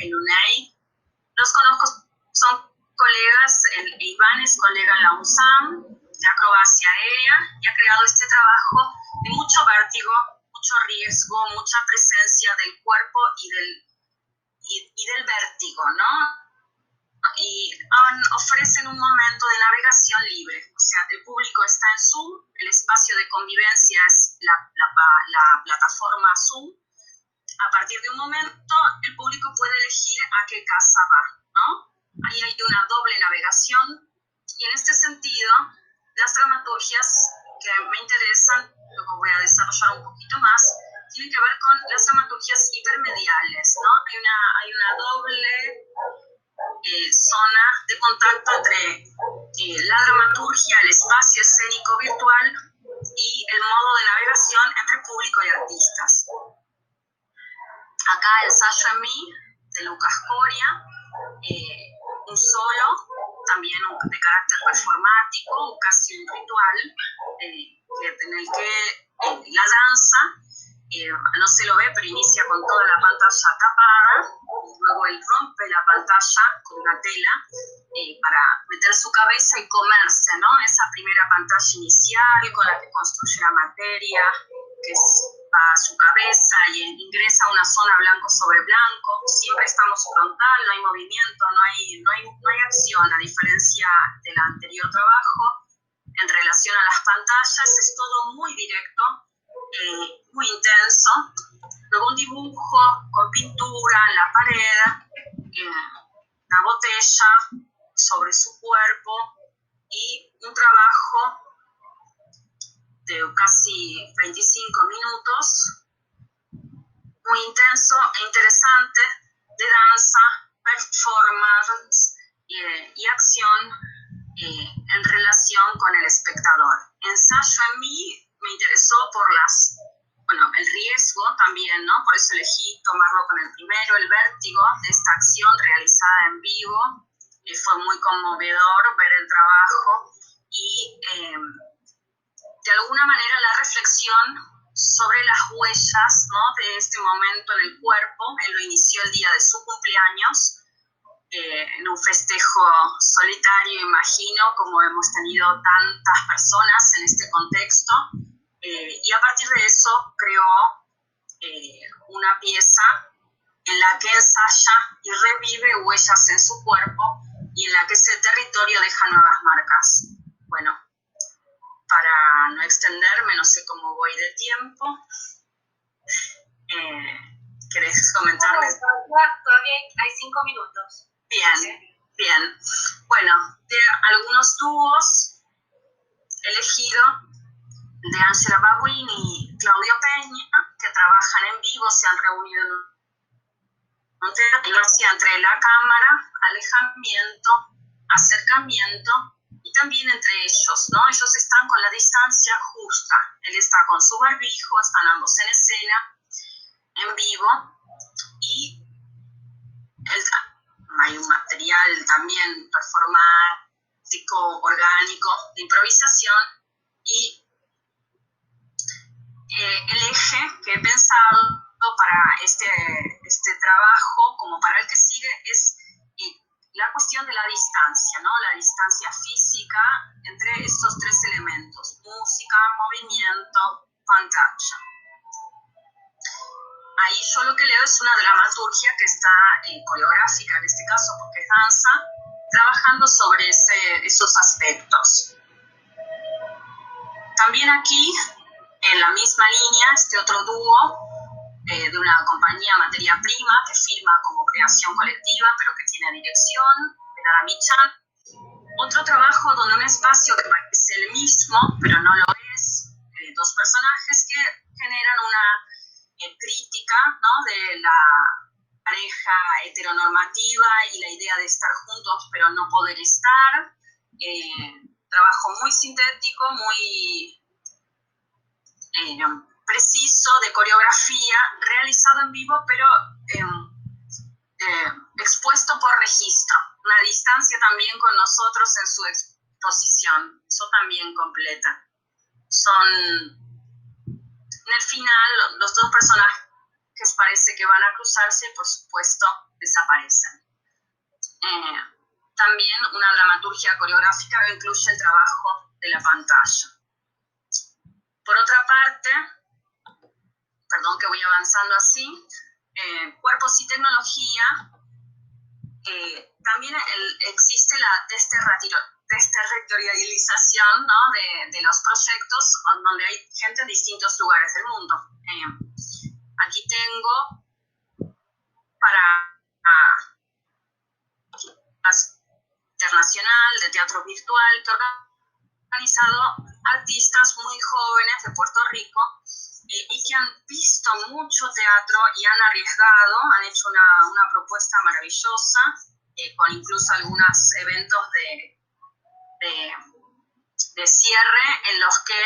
el UNEI. Los conozco, son colegas, Iván es colega en la UNSAM, de acrobacia aérea, y ha creado este trabajo de mucho vértigo, mucho riesgo, mucha presencia del cuerpo y del vértigo, ¿no? Y ofrecen un momento de navegación libre, o sea, el público está en Zoom, el espacio de convivencia es la plataforma Zoom. A partir de un momento, el público puede elegir a qué casa va, ¿no? Ahí hay una doble navegación, y en este sentido, las dramaturgias que me interesan, luego voy a desarrollar un poquito más, tienen que ver con las dramaturgias hipermediales, ¿no? Hay una doble zona de contacto entre la dramaturgia, el espacio escénico virtual y el modo de navegación entre público y artistas. Acá Ensayo en mí, de Lucas Coria, un solo, también de carácter performático, casi un ritual, en el que la danza, no se lo ve, pero inicia con toda la pantalla tapada, y luego él rompe la pantalla con una tela para meter su cabeza y comerse, ¿no? Esa primera pantalla inicial con la que construye la materia, que va a su cabeza y ingresa a una zona blanco sobre blanco. Siempre estamos frontal, no hay movimiento, no hay acción, a diferencia del anterior trabajo. En relación a las pantallas es todo muy directo, muy intenso. Luego un dibujo con pintura en la pared, una botella sobre su cuerpo y un trabajo de casi 25 minutos, muy intenso e interesante, de danza, performance y acción en relación con el espectador. Ensayo en mí me interesó por el riesgo también, ¿no? Por eso elegí tomarlo con el primero, el vértigo de esta acción realizada en vivo. Fue muy conmovedor ver el trabajo y de alguna manera la reflexión sobre las huellas, ¿no? De este momento en el cuerpo. Él lo inició el día de su cumpleaños, en un festejo solitario, imagino, como hemos tenido tantas personas en este contexto, y a partir de eso creó una pieza en la que ensaya y revive huellas en su cuerpo y en la que ese territorio deja nuevas marcas. Bueno, para no extenderme, no sé cómo voy de tiempo. ¿Querés comentarme? Todavía hay 5 minutos. Bien. Bueno, de algunos dúos elegido de Angela Bawin y Claudio Peña, que trabajan en vivo, se han reunido en un teatro entre la cámara, alejamiento, acercamiento, y también entre ellos, ¿no? Ellos están con la distancia justa. Él está con su barbijo, están ambos en escena, en vivo, y hay un material también performático, orgánico, de improvisación, y el eje que he pensado para este trabajo, como para el que sigue, es la cuestión de la distancia, ¿no? La distancia física entre estos tres elementos: música, movimiento, pantalla. Ahí yo lo que leo es una dramaturgia que está coreográfica en este caso, porque es danza, trabajando sobre esos aspectos. También aquí, en la misma línea, este otro dúo de una compañía Materia Prima, que firma como creación colectiva, pero que tiene dirección, de Lara Michan. Otro trabajo donde un espacio que parece el mismo, pero no lo es, dos personajes que generan una crítica, ¿no? De la pareja heteronormativa y la idea de estar juntos pero no poder estar. Trabajo muy sintético, muy preciso, de coreografía, realizado en vivo, pero expuesto por registro. Una distancia también con nosotros en su exposición. Eso también completa. Son, en el final, los dos personajes parece que van a cruzarse, y por supuesto desaparecen. También una dramaturgia coreográfica incluye el trabajo de la pantalla. Por otra parte, perdón que voy avanzando así, cuerpos y tecnología, también existe la desterritorialización, ¿no?, de los proyectos donde hay gente en distintos lugares del mundo. Aquí tengo para internacional de teatro virtual que ha organizado artistas muy jóvenes de Puerto Rico y que han visto mucho teatro y han arriesgado, han hecho una propuesta maravillosa, con incluso algunos eventos de cierre en los que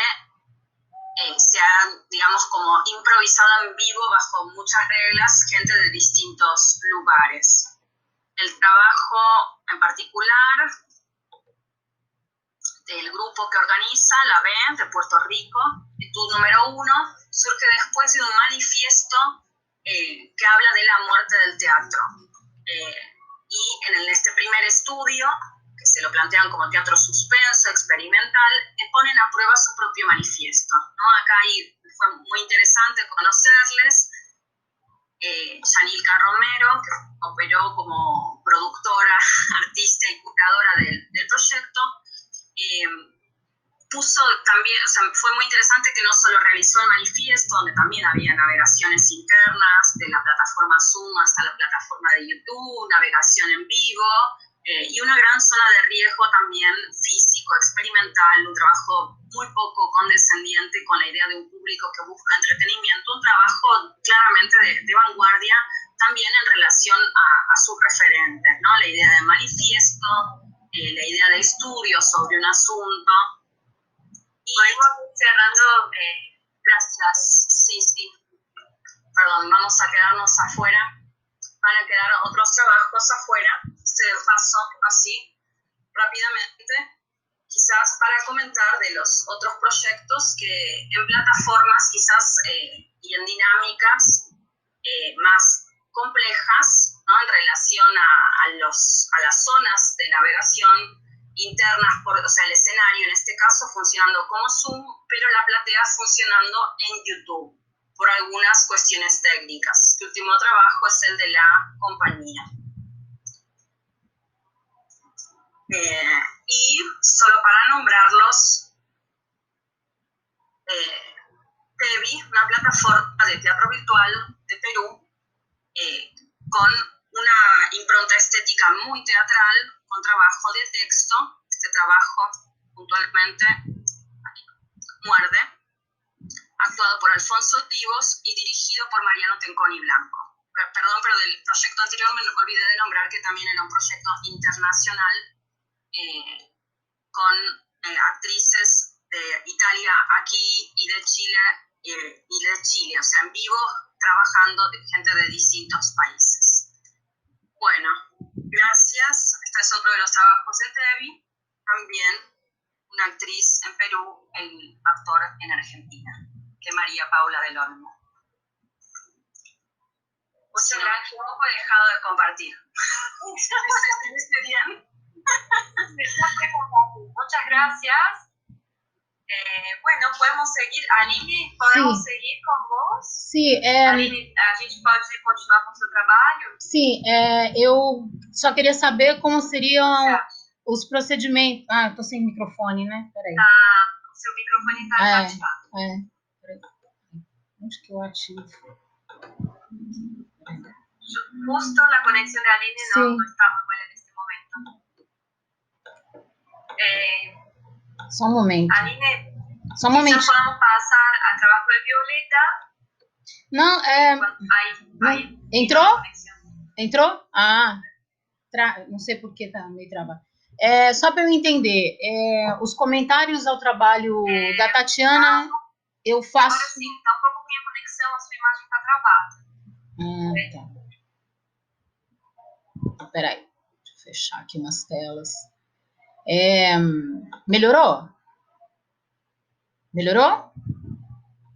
se han, digamos, como improvisado en vivo bajo muchas reglas, gente de distintos lugares. El trabajo en particular del grupo que organiza, la B, de Puerto Rico, Etude número 1, surge después de un manifiesto que habla de la muerte del teatro. Y en este primer estudio, que se lo plantean como teatro suspenso, experimental, ponen a prueba su propio manifiesto, ¿no? Acá fue muy interesante conocerles. Yanilka Romero, que operó como productora, artista y curadora del proyecto, puso también, o sea, fue muy interesante que no solo realizó el manifiesto, donde también había navegaciones internas, de la plataforma Zoom hasta la plataforma de YouTube, navegación en vivo, y una gran zona de riesgo también físico, experimental, un trabajo muy poco condescendiente con la idea de un público que busca entretenimiento, un trabajo claramente de vanguardia también en relación a sus referentes, ¿no? La idea de manifiesto, la idea de estudio sobre un asunto. Y podemos cerrando. Gracias, sí. Perdón, vamos a quedarnos afuera. Van a quedar otros trabajos afuera. Se paso así rápidamente, quizás para comentar de los otros proyectos que en plataformas quizás y en dinámicas más complejas, ¿no?, en relación a las zonas de navegación internas, o sea, el escenario en este caso funcionando como Zoom, pero la platea funcionando en YouTube por algunas cuestiones técnicas. Este último trabajo es el de la compañía. Y solo para nombrarlos, TEVI, una plataforma de teatro virtual de Perú, con una impronta estética muy teatral, con trabajo de texto. Este trabajo puntualmente Muerde, actuado por Alfonso Olivos y dirigido por Mariano Tenconi Blanco. Perdón, pero del proyecto anterior me olvidé de nombrar que también era un proyecto internacional con actrices de Italia aquí y de Chile, o sea, en vivo, trabajando gente de distintos países. Bueno, gracias. Este es otro de los trabajos de TEVI. También una actriz en Perú, el actor en Argentina, que es María Paula del Olmo. Muchas gracias. Un poco he dejado de compartir. Muchas gracias. Bueno, podemos seguir. Aline, podemos seguir com vos? Sim, Aline, a gente pode continuar com o seu trabalho? Sim, eu só queria saber como seriam os procedimentos. Ah, eu tô sem microfone, né? Peraí. O seu microfone está ativado. Peraí. Onde que eu ativo? Justo la conexión de Aline no está muy buena en este momento. Só um momento. Aline, só um momento. quizás podamos pasar al trabajo de Violeta. Não, Aí entrou? Entrou? Ah, não sei por que tá meio travado. Só para eu entender, os comentários ao trabalho da Tatiana, eu faço... Agora sim, está um pouco com minha conexão, a sua imagem está travada. Tá. Peraí, deixa eu fechar aqui umas telas. Melhorou? Melhorou?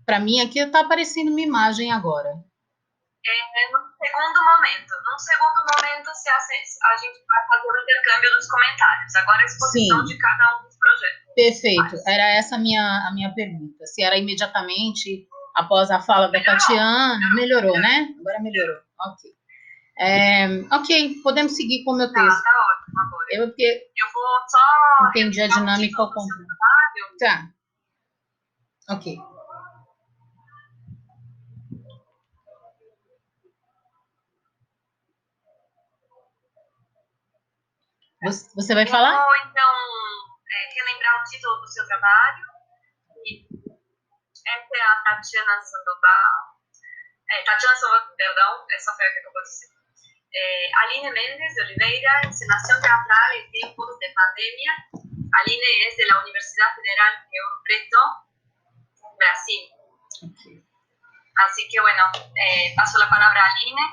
Para mim aqui está aparecendo uma imagem agora. Não Num segundo momento a gente vai fazer o intercâmbio dos comentários. Agora a exposição de cada um dos projetos. Perfeito. Era essa a minha pergunta. Se era imediatamente após a fala da Tatiana. Melhorou, né? Agora melhorou. Ok. Ok, podemos seguir com o meu texto. Tá ótimo agora. Eu vou só entendi a dinâmica ao contrário. Tá. Ok. Você vai falar? Eu vou, então, relembrar o título do seu trabalho. Essa é a Tatiana Sandoval. Perdão, essa foi a que eu vou dizer. Aline Mendes de Oliveira, encenación teatral en tiempos de pandemia. Aline es de la Universidad Federal de Ouro Preto, Brasil. Okay. Así que, bueno, paso la palabra a Aline.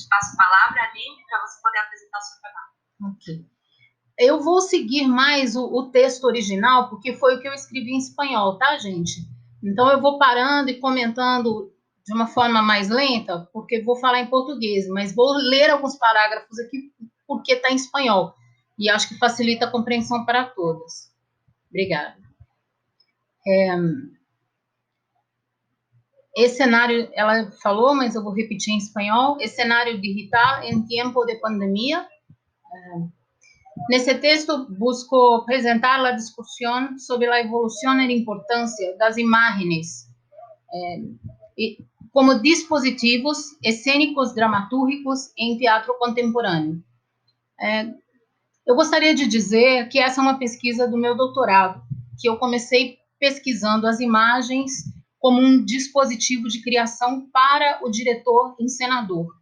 Passo a palavra, Aline, para você poder apresentar o seu trabalho. Ok. Eu vou seguir mais o texto original, porque foi o que eu escrevi em espanhol, tá, gente? Então, eu vou parando e comentando de uma forma mais lenta, porque vou falar em português, mas vou ler alguns parágrafos aqui, porque está em espanhol. E acho que facilita a compreensão para todas. Obrigada. Esse cenário, ela falou, mas eu vou repetir em espanhol. Esse cenário digital em tempo de pandemia. Nesse texto, busco apresentar a discussão sobre a evolução e a importância das imagens como dispositivos cênicos dramatúrgicos em teatro contemporâneo. Eu gostaria de dizer que essa é uma pesquisa do meu doutorado, que eu comecei pesquisando as imagens como um dispositivo de criação para o diretor encenador.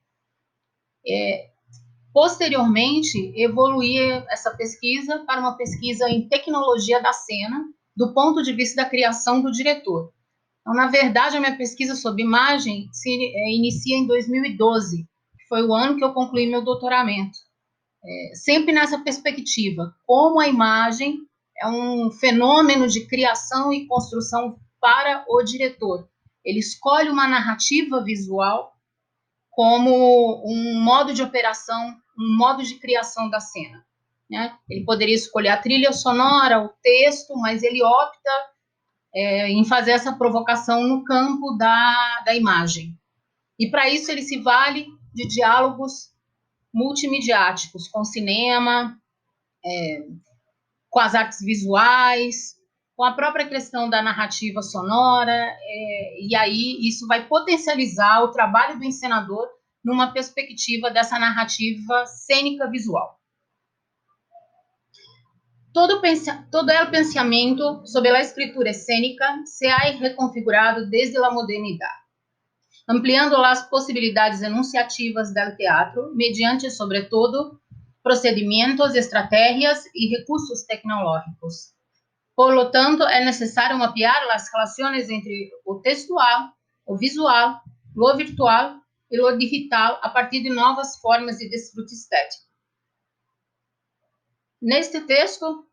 Posteriormente, evoluí essa pesquisa para uma pesquisa em tecnologia da cena, do ponto de vista da criação do diretor. Então, na verdade, a minha pesquisa sobre imagem se inicia em 2012, que foi o ano que eu concluí meu doutoramento. Sempre nessa perspectiva, como a imagem é um fenômeno de criação e construção para o diretor. Ele escolhe uma narrativa visual como um modo de operação, um modo de criação da cena, né? Ele poderia escolher a trilha sonora, o texto, mas ele opta em fazer essa provocação no campo da imagem. E para isso ele se vale de diálogos multimediáticos, com cinema, com as artes visuais, com a própria questão da narrativa sonora, e aí isso vai potencializar o trabalho do encenador numa perspectiva dessa narrativa cênica visual. Todo o pensamento sobre a escritura cênica se ha reconfigurado desde a modernidade, ampliando as possibilidades enunciativas do teatro mediante, sobretudo, procedimentos, estratégias e recursos tecnológicos. Por lo tanto, é necessário mapear as relações entre o textual, o visual, o virtual e o digital a partir de novas formas de desfrute estético. Neste texto,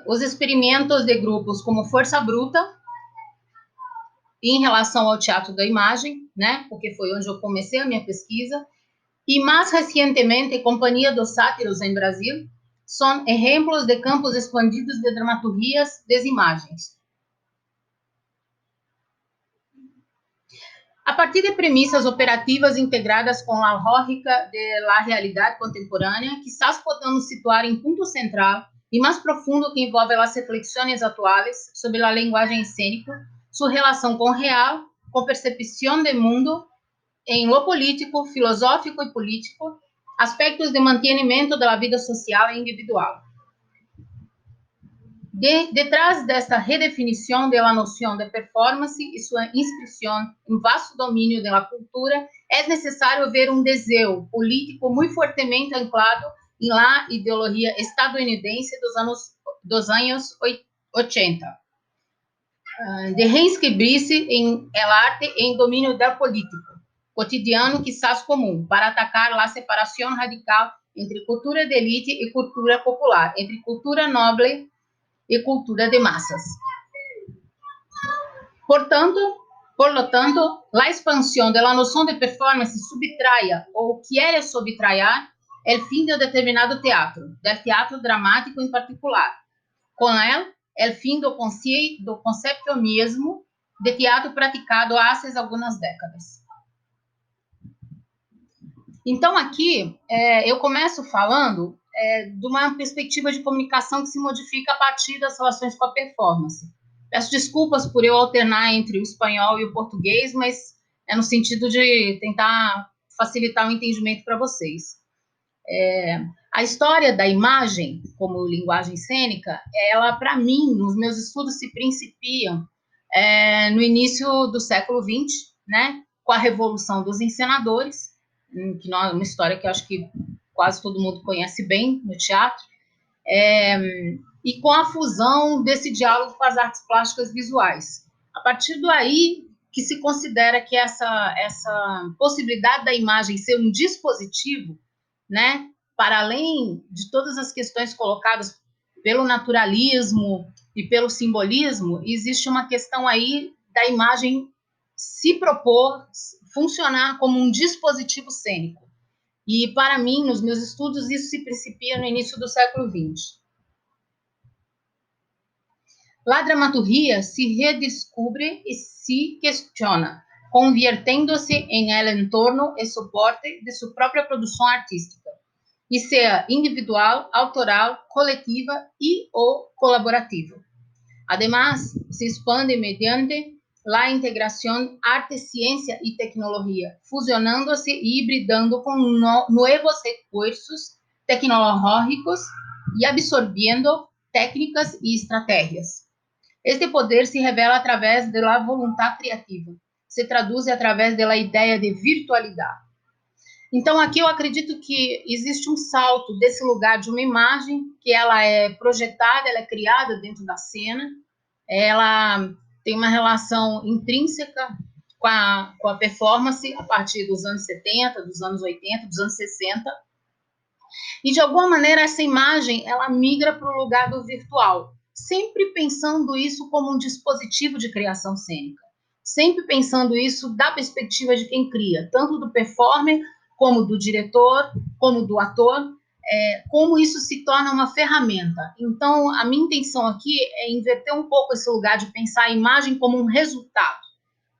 os experimentos de grupos como Força Bruta, em relação ao teatro da imagem, né, porque foi onde eu comecei a minha pesquisa, e mais recentemente, Companhia dos Sátiros em Brasil, são exemplos de campos expandidos de dramaturgias das imagens. A partir de premissas operativas integradas com a lógica da realidade contemporânea, quizás podamos situar em ponto central e mais profundo que envolve as reflexões atuais sobre a linguagem cênica, sua relação com o real, com percepção do mundo, em lo político, filosófico e político, aspectos de mantenimento da vida social e individual. Detrás desta redefinição da noção de performance e sua inscrição em vasto domínio da cultura, é necessário ver um desejo político muito fortemente anclado em la ideologia estadunidense dos anos 80, de reinscrever-se em el arte em domínio da política, cotidiano quizás comum, para atacar a separação radical entre cultura de elite e cultura popular, entre cultura nobre e cultura de massas. Portanto, Por lo tanto, la expansión de la noción de performance subtrae o quiere subtraer el fin de determinado teatro, del teatro dramático en particular. Con él, el fin do concepto mesmo de teatro praticado há algumas décadas. Então, aqui, eu começo falando de uma perspectiva de comunicação que se modifica a partir das relações com a performance. Peço desculpas por eu alternar entre o espanhol e o português, mas é no sentido de tentar facilitar o entendimento para vocês. A história da imagem, como linguagem cênica, ela, para mim, nos meus estudos, se principiam no início do século XX, né, com a Revolução dos Encenadores, que é uma história que eu acho que quase todo mundo conhece bem no teatro, e com a fusão desse diálogo com as artes plásticas visuais. A partir daí que se considera que essa possibilidade da imagem ser um dispositivo, né, para além de todas as questões colocadas pelo naturalismo e pelo simbolismo, existe uma questão aí da imagem se propor funcionar como um dispositivo cênico. E, para mim, nos meus estudos, isso se principia no início do século XX. La dramaturgia se redescubre e se questiona, convirtiendo-se em el entorno e soporte de sua própria produção artística, e seja individual, autoral, coletiva e ou colaborativa. Además, se expande mediante la integración arte, ciencia y tecnología, fusionándose y hibridando con nuevos recursos tecnológicos y absorbiendo técnicas y estrategias. Este poder se revela através de la voluntad criativa, se traduz através da ideia de virtualidade. Então, aqui eu acredito que existe um salto desse lugar de uma imagem, que ela é projetada, ela é criada dentro da cena, ela tem uma relação intrínseca com a performance a partir dos anos 70, dos anos 80, dos anos 60. E, de alguma maneira, essa imagem, ela migra para o lugar do virtual, sempre pensando isso como um dispositivo de criação cênica, sempre pensando isso da perspectiva de quem cria, tanto do performer, como do diretor, como do ator, como isso se torna uma ferramenta. Então, a minha intenção aqui é inverter um pouco esse lugar de pensar a imagem como um resultado,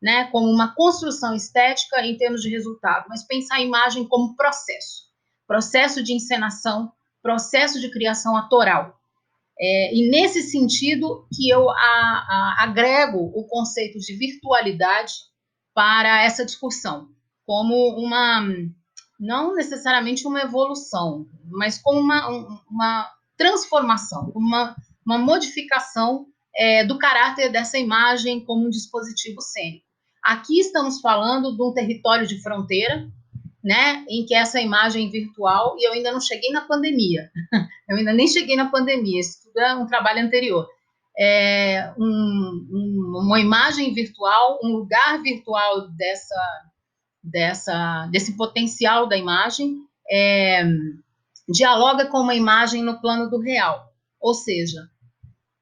né? Como uma construção estética em termos de resultado, mas pensar a imagem como processo de encenação, processo de criação autoral. E nesse sentido que eu agrego o conceito de virtualidade para essa discussão, como não necessariamente uma evolução, mas como uma transformação, uma modificação do caráter dessa imagem como um dispositivo cênico. Aqui estamos falando de um território de fronteira, né, em que essa imagem virtual, e eu ainda não cheguei na pandemia, eu ainda nem cheguei na pandemia, isso tudo é um trabalho anterior, uma imagem virtual, um lugar virtual desse potencial da imagem, dialoga com uma imagem no plano do real, ou seja,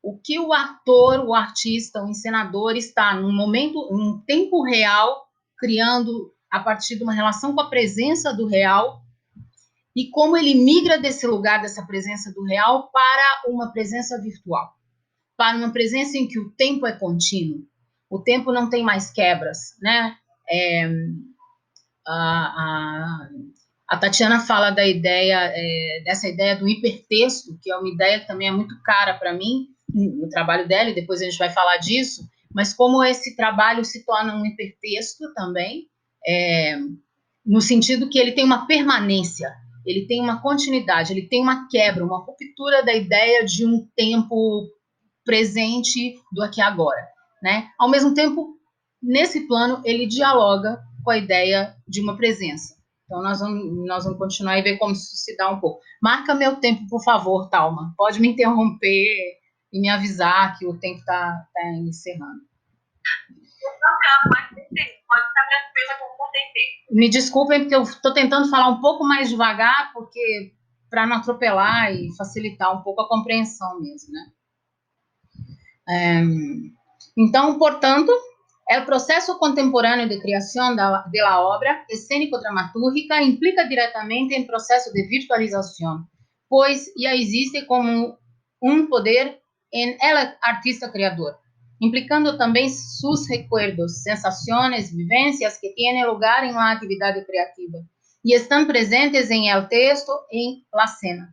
o que o ator, o artista, o encenador está num tempo real, criando a partir de uma relação com a presença do real, e como ele migra desse lugar, dessa presença do real, para uma presença virtual, para uma presença em que o tempo é contínuo, o tempo não tem mais quebras, né? A Tatiana fala da ideia, dessa ideia do hipertexto, que é uma ideia que também é muito cara para mim, no trabalho dela, e depois a gente vai falar disso, mas como esse trabalho se torna um hipertexto também, no sentido que ele tem uma permanência, ele tem uma continuidade, ele tem uma quebra, uma ruptura da ideia de um tempo presente do aqui e agora, né? Ao mesmo tempo, nesse plano, ele dialoga com a ideia de uma presença. Então, nós vamos continuar e ver como isso se dá um pouco. Marca meu tempo, por favor, Thalma. Pode me interromper e me avisar que o tempo está encerrando. Pode estar tranquila com o tempo. Me desculpem, porque eu estou tentando falar um pouco mais devagar, porque para não atropelar e facilitar um pouco a compreensão mesmo, né? Então, portanto, O processo contemporâneo de criação da obra escênico-dramatúrgica implica diretamente em processo de virtualização, pois já existe como um poder em el artista criador, implicando também seus recuerdos, sensações, vivências que têm lugar em uma atividade criativa e estão presentes em el texto, em la cena.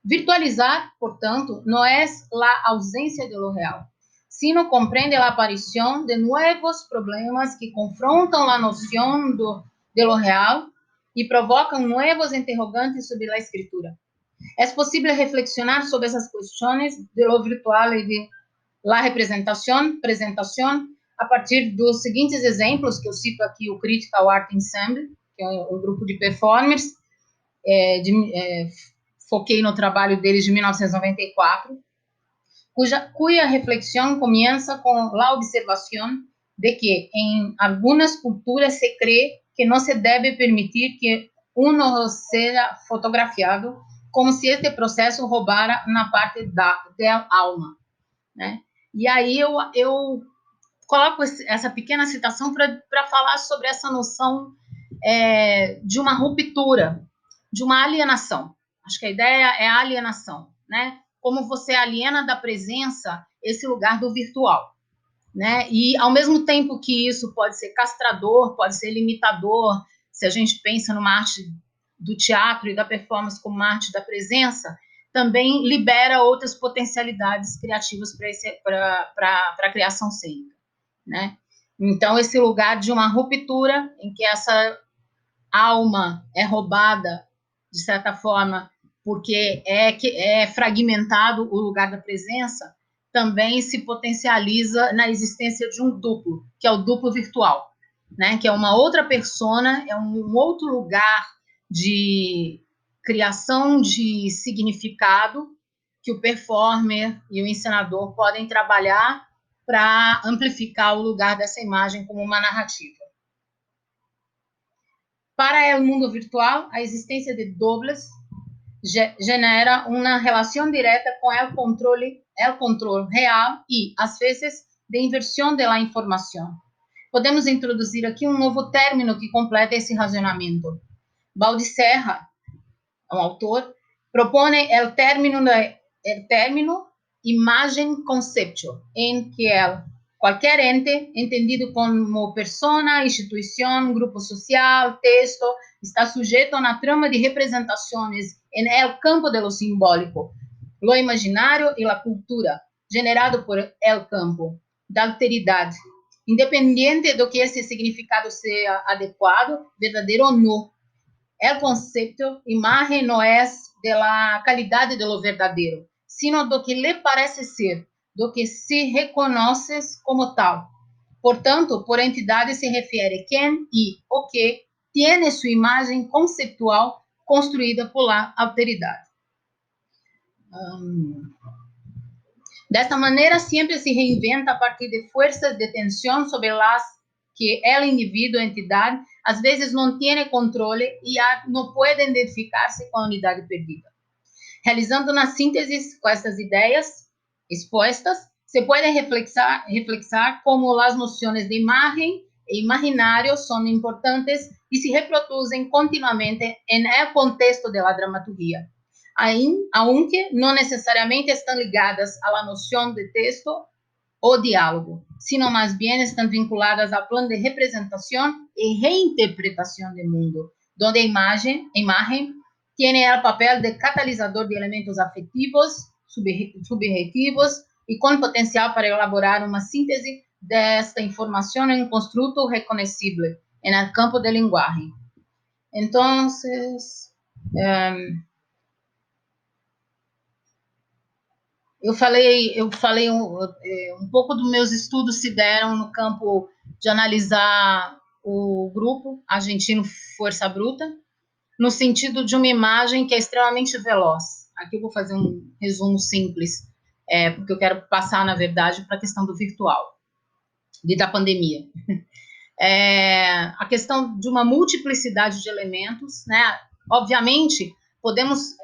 Virtualizar, portanto, não é a ausência de lo real, sino compreende a aparição de novos problemas que confrontam a noção de lo real e provocam novos interrogantes sobre a escritura. É possível reflexionar sobre essas questões de lo virtual e de la representação, a partir dos seguintes exemplos, que eu cito aqui o Critical Art Ensemble, que é um grupo de performers, foquei no trabalho deles de 1994, cuja reflexão começa com a observação de que em algumas culturas se crê que não se deve permitir que uno seja fotografiado, como se este processo roubara na parte da alma, né? E aí eu coloco essa pequena citação para falar sobre essa noção de uma ruptura, de uma alienação. Acho que a ideia é a alienação, né? Como você aliena da presença esse lugar do virtual, né? E ao mesmo tempo que isso pode ser castrador, pode ser limitador, se a gente pensa numa arte do teatro e da performance como uma arte da presença, também libera outras potencialidades criativas para a criação cênica, né? Então, esse lugar de uma ruptura em que essa alma é roubada, de certa forma, porque é fragmentado o lugar da presença, também se potencializa na existência de um duplo, que é o duplo virtual, né? Que é uma outra persona, é um outro lugar de criação de significado que o performer e o encenador podem trabalhar para amplificar o lugar dessa imagem como uma narrativa. Para o mundo virtual, a existência de dobles genera uma relação direta com o controle real e, às vezes, de inversão da informação. Podemos introduzir aqui um novo término que completa esse racionamento. Baldicerra, um autor, propõe o término imagem conceptual, em que qualquer ente, entendido como persona, instituição, grupo social, texto, está sujeito a uma trama de representações em el campo de lo simbólico, lo imaginário e la cultura, generado por el campo da alteridade, independente do que esse significado seja adequado, verdadeiro ou não. El concepto imagen não é de la calidade de lo verdadeiro, sino do que lhe parece ser, do que se reconoce como tal. Portanto, por entidade se refere quem e o que tem sua imagem conceptual construída por la alteridade. Desta maneira, sempre se reinventa a partir de forças de tensão sobre las que o indivíduo, a entidade, às vezes não tem controle e não pode identificar-se com a unidade perdida. Realizando uma síntese com essas ideias expostas, se pode reflexar como as noções de imagem e imaginário são importantes e se reproduzem continuamente no contexto da dramaturgia, aunque não necessariamente estão ligadas à noção de texto ou diálogo, sino mais bem estão vinculadas ao plano de representação e reinterpretação do mundo, onde a imagem tem o papel de catalisador de elementos afetivos, subjetivos e com potencial para elaborar uma síntese desta informação em um construto reconhecível no campo da linguagem. Então, eu falei um pouco dos meus estudos se deram no campo de analisar o grupo argentino Força Bruta, no sentido de uma imagem que é extremamente veloz. Aqui eu vou fazer um resumo simples, porque eu quero passar, na verdade, para a questão do virtual, da pandemia. A questão de uma multiplicidade de elementos, né? Obviamente, podemos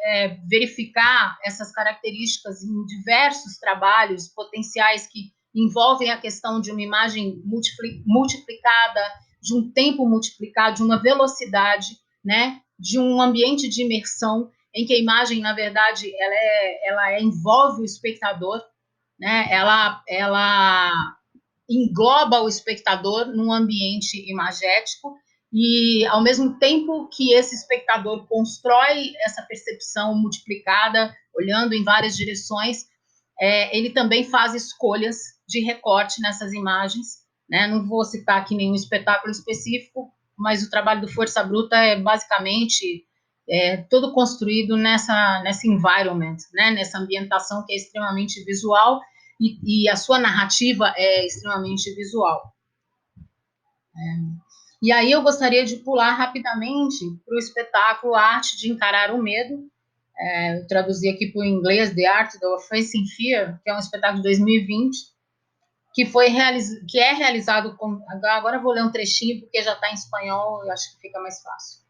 verificar essas características em diversos trabalhos potenciais que envolvem a questão de uma imagem multiplicada, de um tempo multiplicado, de uma velocidade, né, de um ambiente de imersão, em que a imagem, na verdade, ela envolve o espectador, né, ela engloba o espectador num ambiente imagético, e ao mesmo tempo que esse espectador constrói essa percepção multiplicada, olhando em várias direções, ele também faz escolhas de recorte nessas imagens, né? Não vou citar aqui nenhum espetáculo específico, mas o trabalho do Força Bruta é basicamente todo construído nessa environment, né? Nessa ambientação que é extremamente visual, e a sua narrativa é extremamente visual. E aí eu gostaria de pular rapidamente para o espetáculo Arte de Encarar o Medo. Eu traduzi aqui para o inglês The Art of Facing Fear, que é um espetáculo de 2020, que é realizado com... Agora eu vou ler um trechinho, porque já está em espanhol, eu acho que fica mais fácil.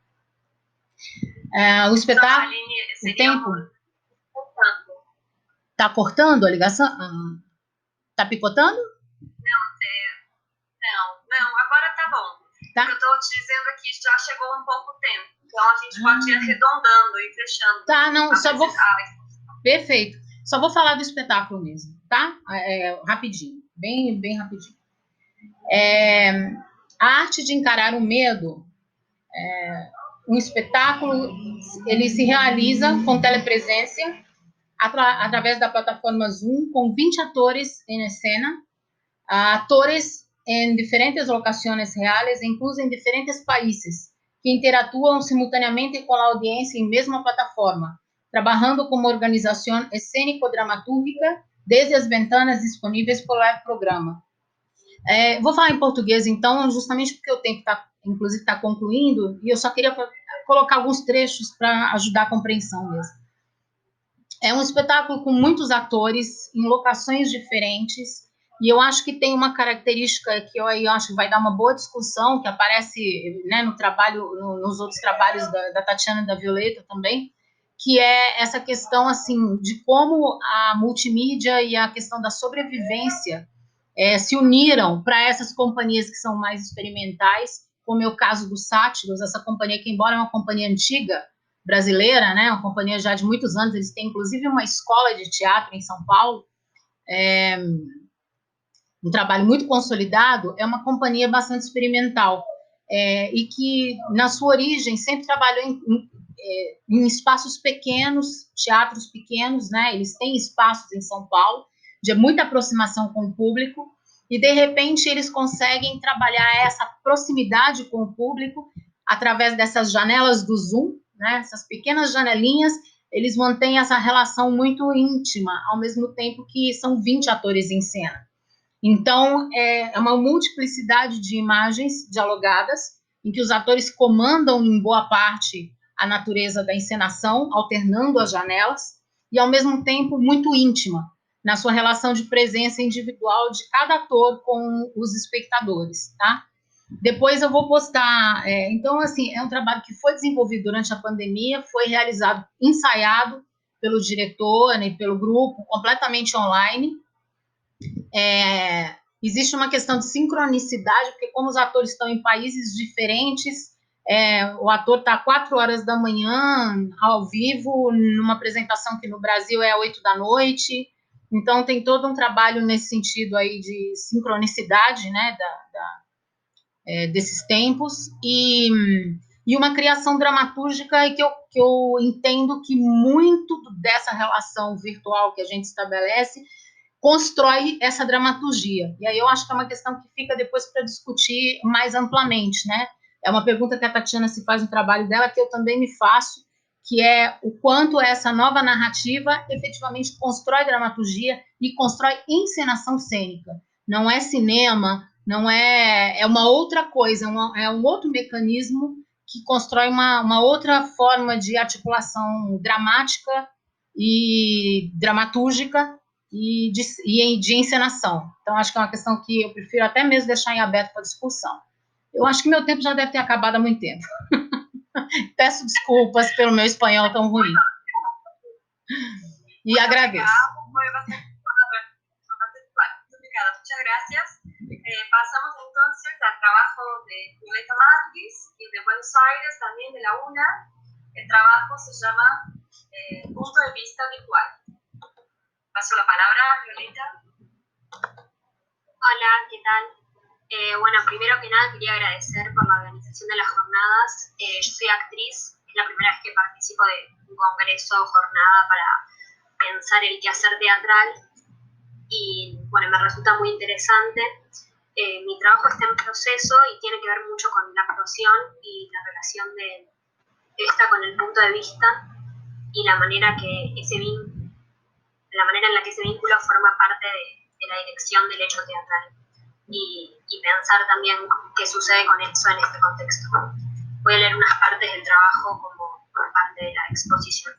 O espetáculo... Aline, o tempo... Está cortando a ligação? Está picotando? Não, agora tá bom. Tá. O que eu estou te dizendo aqui já chegou um pouco tempo. Então a gente pode ir arredondando e fechando. Tá, não, só vou... Perfeito. Só vou falar do espetáculo mesmo, tá? Rapidinho, bem rapidinho. A Arte de Encarar o Medo, um espetáculo, ele se realiza com telepresença através da plataforma Zoom, com 20 atores em cena, atores em diferentes locações reais, incluso em diferentes países, que interatuam simultaneamente com a audiência em mesma plataforma, trabalhando como organização escênico-dramatúrgica desde as ventanas disponíveis pelo programa. Vou falar em português, então, justamente porque o tempo está concluindo, e eu só queria colocar alguns trechos para ajudar a compreensão mesmo. É um espetáculo com muitos atores, em locações diferentes, e eu acho que tem uma característica que eu acho que vai dar uma boa discussão, que aparece, né, nos outros trabalhos da Tatiana e da Violeta também, que é essa questão assim, de como a multimídia e a questão da sobrevivência se uniram para essas companhias que são mais experimentais, como é o caso do Sátiros, essa companhia que, embora é uma companhia antiga, brasileira, né, uma companhia já de muitos anos, eles têm inclusive uma escola de teatro em São Paulo, um trabalho muito consolidado, é uma companhia bastante experimental, e que, na sua origem, sempre trabalhou em espaços pequenos, teatros pequenos, né, eles têm espaços em São Paulo, de muita aproximação com o público, e, de repente, eles conseguem trabalhar essa proximidade com o público através dessas janelas do Zoom, né, essas pequenas janelinhas, eles mantêm essa relação muito íntima, ao mesmo tempo que são 20 atores em cena. Então, é uma multiplicidade de imagens dialogadas, em que os atores comandam, em boa parte, a natureza da encenação, alternando as janelas, e, ao mesmo tempo, muito íntima, na sua relação de presença individual de cada ator com os espectadores, tá? Depois eu vou postar. Então, assim, é um trabalho que foi desenvolvido durante a pandemia, foi realizado, ensaiado pelo diretor e pelo grupo, completamente online. Existe uma questão de sincronicidade, porque como os atores estão em países diferentes, o ator está 4 horas da manhã, ao vivo, numa apresentação que no Brasil é 8 da noite. Então, tem todo um trabalho nesse sentido aí de sincronicidade, né, desses tempos, e uma criação dramatúrgica que eu entendo que muito dessa relação virtual que a gente estabelece constrói essa dramaturgia. E aí eu acho que é uma questão que fica depois para discutir mais amplamente, né? É uma pergunta que a Tatiana se faz no trabalho dela, que eu também me faço, que é o quanto essa nova narrativa efetivamente constrói dramaturgia e constrói encenação cênica. Não é cinema, não é uma outra coisa, é um outro mecanismo que constrói uma outra forma de articulação dramática e dramatúrgica e de encenação. Então, acho que é uma questão que eu prefiro até mesmo deixar em aberto para discussão. Eu acho que meu tempo já deve ter acabado há muito tempo. Peço desculpas pelo meu espanhol tão ruim. E agradeço. Foi bastante claro. Muito obrigada muchas gracias. Pasamos entonces al trabajo de Julieta Márquez, que es de Buenos Aires, también de la UNA. El trabajo se llama Punto de Vista Virtual. Paso la palabra, Violeta. Hola, ¿qué tal? Bueno, primero que nada quería agradecer por la organización de las jornadas. Yo soy actriz, es la primera vez que participo de un congreso o jornada para pensar el quehacer teatral y bueno, me resulta muy interesante. Mi trabajo está en proceso y tiene que ver mucho con la actuación y la relación de esta con el punto de vista y la manera en la que ese vínculo forma parte de la dirección del hecho teatral y pensar también qué sucede con eso en este contexto. Voy a leer unas partes del trabajo como parte de la exposición.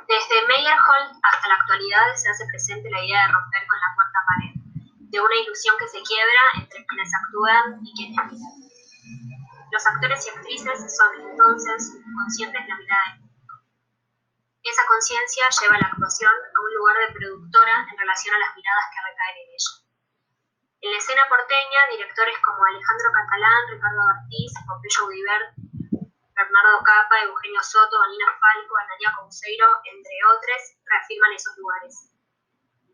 Desde Meyerhold hasta la actualidad se hace presente la idea de romper con la cuarta pared, de una ilusión que se quiebra entre quienes actúan y quienes miran. Los actores y actrices son entonces conscientes de la mirada del público. Esa conciencia lleva la actuación a un lugar de productora en relación a las miradas que recaen en ella. En la escena porteña, directores como Alejandro Catalán, Ricardo Ortiz, Pompeyo Udibert, Bernardo Capa, Eugenio Soto, Vanina Falco, Analia Couseiro, entre otros, reafirman esos lugares.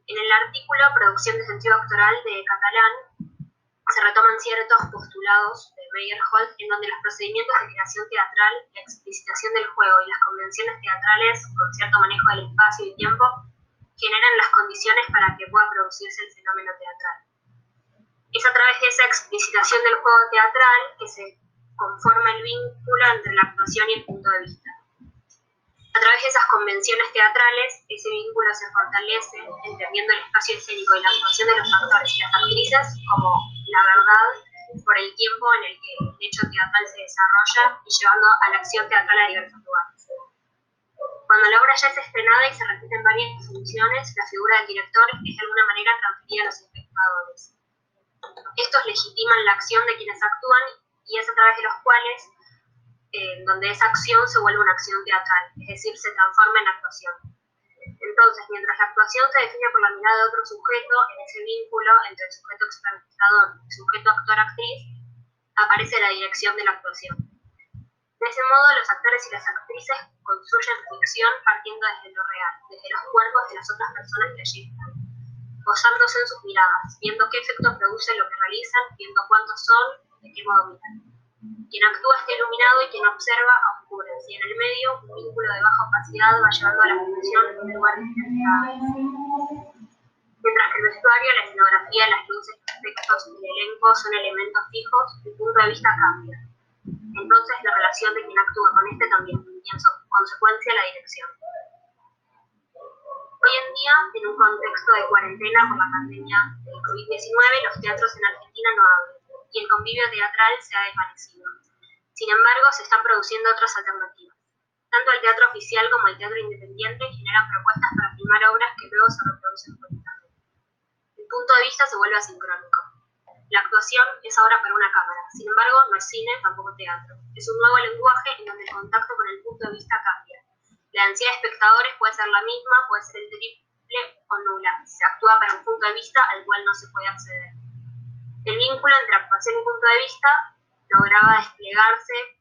En el artículo Producción de sentido actoral de Catalán se retoman ciertos postulados de Meyerhold en donde los procedimientos de creación teatral, la explicitación del juego y las convenciones teatrales con cierto manejo del espacio y tiempo generan las condiciones para que pueda producirse el fenómeno teatral. Es a través de esa explicitación del juego teatral que se conforma el vínculo entre la actuación y el punto de vista. A través de esas convenciones teatrales, ese vínculo se fortalece, entendiendo el espacio escénico y la actuación de los actores y las actrices como la verdad por el tiempo en el que el hecho teatral se desarrolla y llevando a la acción teatral a diversos lugares. Cuando la obra ya es estrenada y se repiten varias funciones, la figura del director es de alguna manera transferida a los espectadores. Estos legitiman la acción de quienes actúan y es a través de los cuales donde esa acción se vuelve una acción teatral, es decir, se transforma en actuación. Entonces, mientras la actuación se define por la mirada de otro sujeto, en ese vínculo entre el sujeto espectador y el sujeto actor-actriz, aparece la dirección de la actuación. De ese modo, los actores y las actrices construyen ficción partiendo desde lo real, desde los cuerpos de las otras personas que allí están, gozándose en sus miradas, viendo qué efecto produce lo que realizan, viendo cuántos son, de qué modo miran. Quien actúa está iluminado y quien observa a oscuras, y en el medio un vínculo de baja opacidad va llevando a la función en lugares determinados. Mientras que el vestuario, la escenografía, las luces, los textos y el elenco son elementos fijos, el punto de vista cambia. Entonces la relación de quien actúa con este también, y en consecuencia la dirección. Hoy en día, en un contexto de cuarentena por la pandemia del COVID-19, los teatros en Argentina no abren y el convivio teatral se ha desvanecido. Sin embargo, se están produciendo otras alternativas. Tanto el teatro oficial como el teatro independiente generan propuestas para filmar obras que luego se reproducen por internet. El punto de vista se vuelve asincrónico. La actuación es ahora para una cámara, sin embargo, no es cine, tampoco teatro. Es un nuevo lenguaje en donde el contacto con el punto de vista cambia. La densidad de espectadores puede ser la misma, puede ser el triple o nula. Se actúa para un punto de vista al cual no se puede acceder. El vínculo entre actuación y punto de vista lograba desplegarse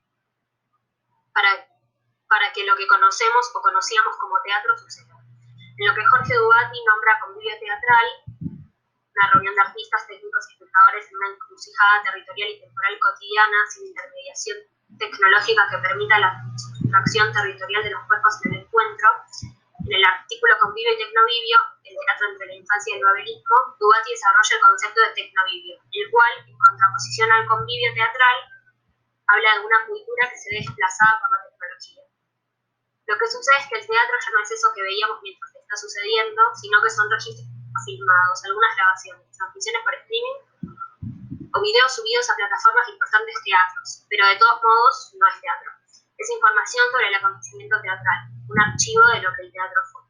para que lo que conocemos o conocíamos como teatro suceda. En lo que Jorge Dubati nombra convivio teatral, una reunión de artistas, técnicos y espectadores en una encrucijada territorial y temporal cotidiana sin intermediación tecnológica que permita la sustracción territorial de los cuerpos en el encuentro. En el artículo Convivio y Tecnovivio, el teatro entre la infancia y el babelismo, Dubati desarrolla el concepto de tecnovivio, el cual, en contraposición al convivio teatral, habla de una cultura que se ve desplazada por la tecnología. Lo que sucede es que el teatro ya no es eso que veíamos mientras está sucediendo, sino que son registros filmados, algunas grabaciones, transmisiones por streaming o videos subidos a plataformas de importantes teatros, pero de todos modos no es teatro. Es información sobre el acontecimiento teatral, un archivo de lo que el teatro fue.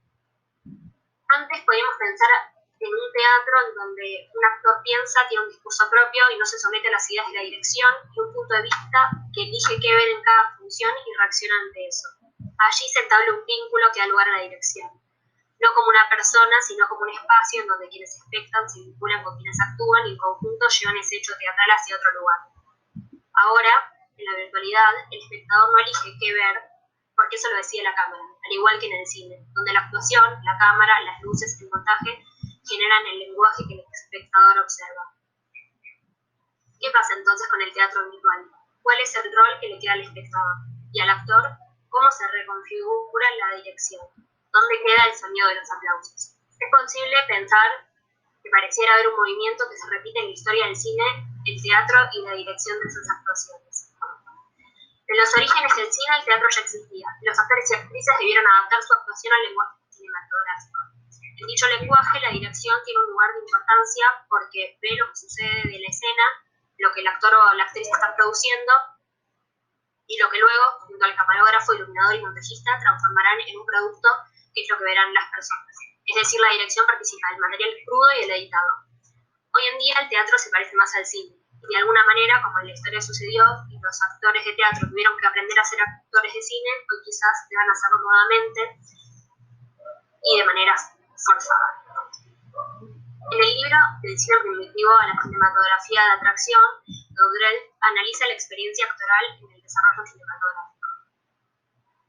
Antes podíamos pensar en un teatro en donde un actor piensa, tiene un discurso propio y no se somete a las ideas de la dirección y un punto de vista que elige qué ver en cada función y reacciona ante eso. Allí se entabla un vínculo que da lugar a la dirección. no como una persona, sino como un espacio en donde quienes espectan se vinculan con quienes actúan y en conjunto llevan ese hecho teatral hacia otro lugar. Ahora, en la virtualidad, el espectador no elige qué ver, porque eso lo decide la cámara, al igual que en el cine, donde la actuación, la cámara, las luces, el montaje generan el lenguaje que el espectador observa. ¿Qué pasa entonces con el teatro virtual? ¿Cuál es el rol que le queda al espectador? Y al actor, ¿cómo se reconfigura la dirección? ¿Dónde queda el sonido de los aplausos? Es posible pensar que pareciera haber un movimiento que se repite en la historia del cine, el teatro y la dirección de sus actuaciones. En los orígenes del cine, el teatro ya existía. Los actores y actrices debieron adaptar su actuación al lenguaje cinematográfico. En dicho lenguaje, la dirección tiene un lugar de importancia porque ve lo que sucede de la escena, lo que el actor o la actriz está produciendo, y lo que luego, junto al camarógrafo, iluminador y montajista, transformarán en un producto que es lo que verán las personas. Es decir, la dirección participa del material crudo y el editado. Hoy en día el teatro se parece más al cine, y de alguna manera, como en la historia sucedió, y los actores de teatro tuvieron que aprender a ser actores de cine, hoy quizás deban hacerlo nuevamente y de manera forzada. En el libro Del cine primitivo a la cinematografía de atracción, Gaudrell analiza la experiencia actoral en el desarrollo cinematográfico.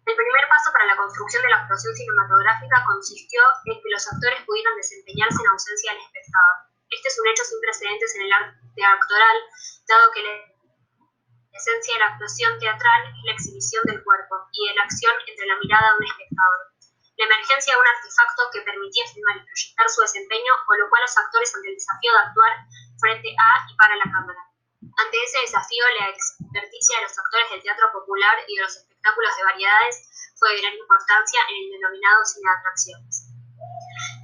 El primer paso para la construcción de la actuación cinematográfica consistió en que los actores pudieran desempeñarse en ausencia del espectador. Este es un hecho sin precedentes en el arte actoral, dado que la esencia de la actuación teatral es la exhibición del cuerpo y de la acción entre la mirada de un espectador. La emergencia de un artefacto que permitía filmar y proyectar su desempeño colocó a los actores ante el desafío de actuar frente a y para la cámara. Ante ese desafío, la experticia de los actores del teatro popular y de los espectáculos de variedades fue de gran importancia en el denominado cine de atracciones.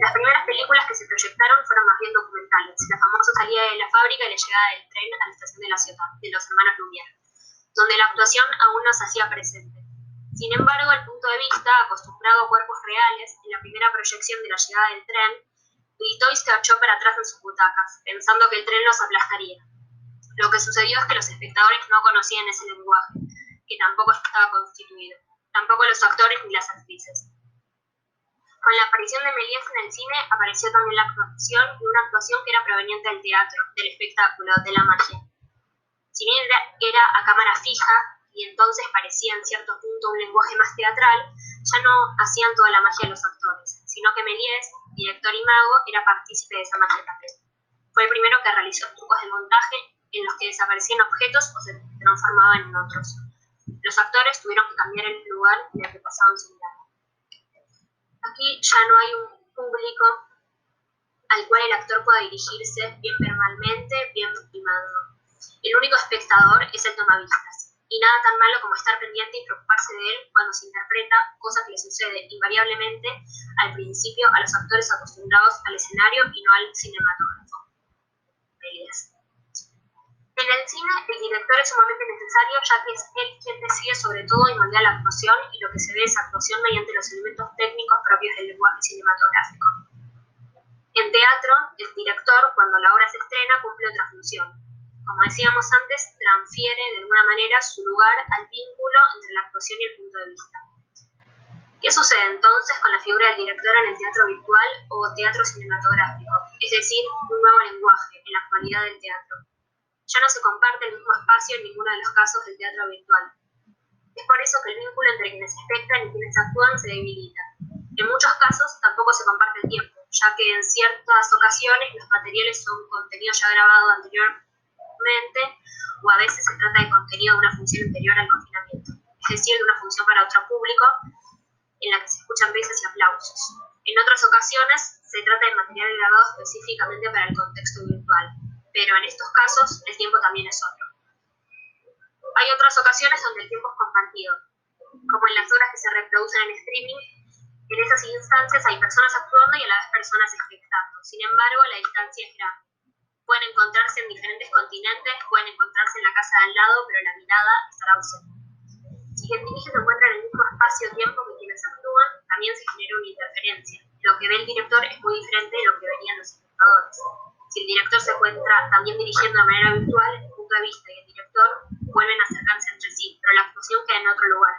Las primeras películas que se proyectaron fueron más bien documentales, la famosa salida de la fábrica y la llegada del tren a la estación de la ciudad, de los hermanos Lumière, donde la actuación aún no se hacía presente. Sin embargo, el punto de vista, acostumbrado a cuerpos reales, en la primera proyección de la llegada del tren, gritó y se echó para atrás en sus butacas, pensando que el tren los aplastaría. Lo que sucedió es que los espectadores no conocían ese lenguaje, que tampoco estaba constituido, tampoco los actores ni las actrices. Con la aparición de Méliès en el cine, apareció también la actuación y una actuación que era proveniente del teatro, del espectáculo, de la magia. Si bien era a cámara fija, y entonces parecía en cierto punto un lenguaje más teatral, ya no hacían toda la magia los actores, sino que Méliès, director y mago, era partícipe de esa magia también. Fue el primero que realizó trucos de montaje en los que desaparecían objetos o se transformaban en otros. Los actores tuvieron que cambiar el lugar en el que pasaban su mirada. Aquí ya no hay un público al cual el actor pueda dirigirse bien verbalmente, bien filmado. El único espectador es el tomavistas, y nada tan malo como estar pendiente y preocuparse de él cuando se interpreta, cosa que le sucede invariablemente al principio a los actores acostumbrados al escenario y no al cinematógrafo. En el cine, el director es sumamente necesario, ya que es él quien decide sobre todo y moldea la actuación, y lo que se ve es actuación mediante los elementos técnicos propios del lenguaje cinematográfico. En teatro, el director, cuando la obra se estrena, cumple otra función. Como decíamos antes, transfiere de alguna manera su lugar al vínculo entre la actuación y el punto de vista. ¿Qué sucede entonces con la figura del director en el teatro virtual o teatro cinematográfico? Es decir, un nuevo lenguaje en la actualidad del teatro. Ya no se comparte el mismo espacio en ninguno de los casos del teatro virtual. Es por eso que el vínculo entre quienes espectan y quienes actúan se debilita. En muchos casos tampoco se comparte el tiempo, ya que en ciertas ocasiones los materiales son contenido ya grabado anteriormente, o a veces se trata de contenido de una función anterior al confinamiento, es decir, de una función para otro público en la que se escuchan risas y aplausos. En otras ocasiones se trata de material grabado específicamente para el contexto virtual, pero en estos casos el tiempo también es otro. Hay otras ocasiones donde el tiempo es compartido, como en las obras que se reproducen en streaming. En esas instancias hay personas actuando y a la vez personas espectando. Sin embargo, la distancia es grande. Pueden encontrarse en diferentes continentes, pueden encontrarse en la casa de al lado, pero la mirada estará ausente. Si quien dirige se encuentra en el mismo espacio-tiempo que quienes actúan, también se genera una interferencia. Lo que ve el director es muy diferente de lo que verían los espectadores. Si el director se encuentra también dirigiendo de manera virtual, el punto de vista y el director vuelven a acercarse entre sí, pero la actuación queda en otro lugar,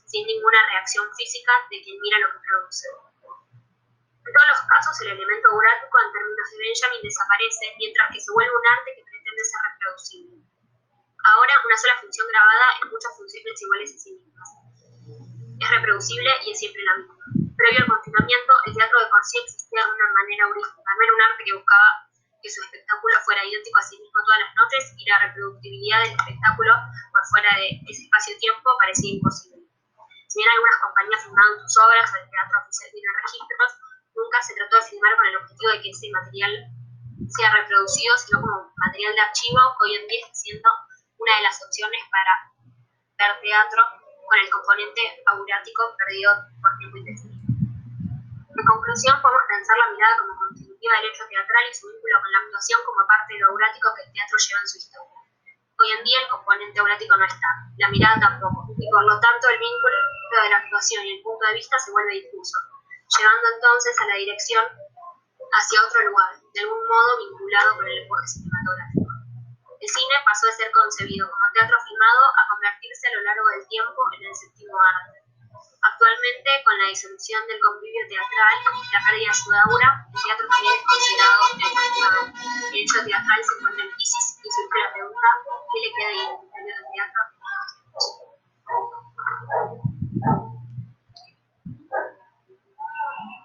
sin ninguna reacción física de quien mira lo que produce. En todos los casos, el elemento aurático, en términos de Benjamin, desaparece, mientras que se vuelve un arte que pretende ser reproducible. Ahora, una sola función grabada en muchas funciones iguales a sí mismas. Es reproducible y es siempre la misma. Previo al confinamiento, el teatro de por sí existía de una manera heurística, no era un arte que buscaba que su espectáculo fuera idéntico a sí mismo todas las noches, y la reproductibilidad del espectáculo por fuera de ese espacio-tiempo parecía imposible. Si bien algunas compañías filmaron sus obras o el teatro oficial tiene registros, nunca se trató de filmar con el objetivo de que ese material sea reproducido, sino como material de archivo, que hoy en día está siendo una de las opciones para ver teatro con el componente aurático perdido por tiempo indefinido. En conclusión, podemos pensar la mirada como constitutiva del hecho teatral y su vínculo con la actuación como parte de lo aurático que el teatro lleva en su historia. Hoy en día el componente aurático no está, la mirada tampoco, y por lo tanto el vínculo de la actuación y el punto de vista se vuelve difuso, llevando entonces a la dirección hacia otro lugar, de algún modo vinculado con el lenguaje cinematográfico. El cine pasó de ser concebido como teatro filmado a convertirse a lo largo del tiempo en el séptimo arte. Actualmente, con la disolución del convivio teatral y la pérdida de su aura, el teatro también es considerado negativamente. El hecho teatral se encuentra en crisis y surge la pregunta: ¿qué le queda identitario del teatro?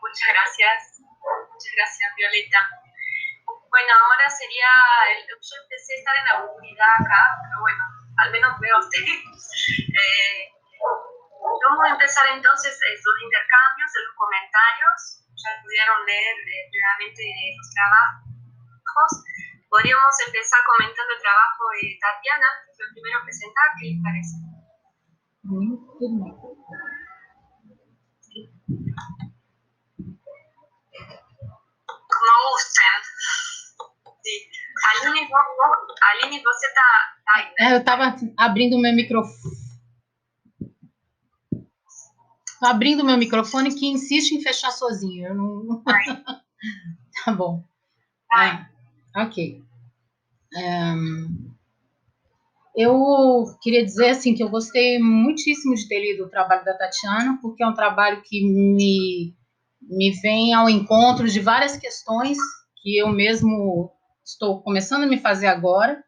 Muchas gracias Violeta. Bueno, ahora sería, yo empecé a estar en la oscuridad acá, pero bueno, al menos veo a ustedes. Vamos a empezar entonces los intercambios, los comentarios. Ya pudieron leer previamente los trabajos. Podríamos empezar comentando el trabajo de Tatiana, que fue el primero a presentar. ¿Qué les parece? Como gusten. Sí. Aline, você está aí, né? Eu estava abrindo meu microfone. Estou abrindo meu microfone que insiste em fechar sozinho. Eu não... Tá bom. Ok. Eu queria dizer assim que eu gostei muitíssimo de ter lido o trabalho da Tatiana, porque é um trabalho que me vem ao encontro de várias questões que eu mesmo estou começando a me fazer agora,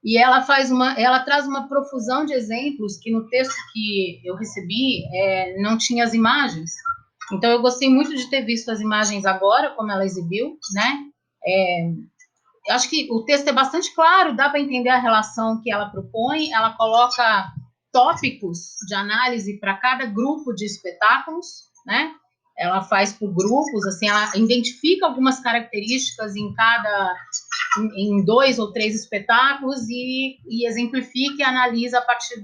e ela traz uma profusão de exemplos que no texto que eu recebi não tinha as imagens. Então eu gostei muito de ter visto as imagens agora, como ela exibiu, né? Eu acho que o texto é bastante claro, dá para entender a relação que ela propõe, ela coloca tópicos de análise para cada grupo de espetáculos, né? Ela faz por grupos, assim, ela identifica algumas características em 2 ou 3 espetáculos e exemplifica e analisa a partir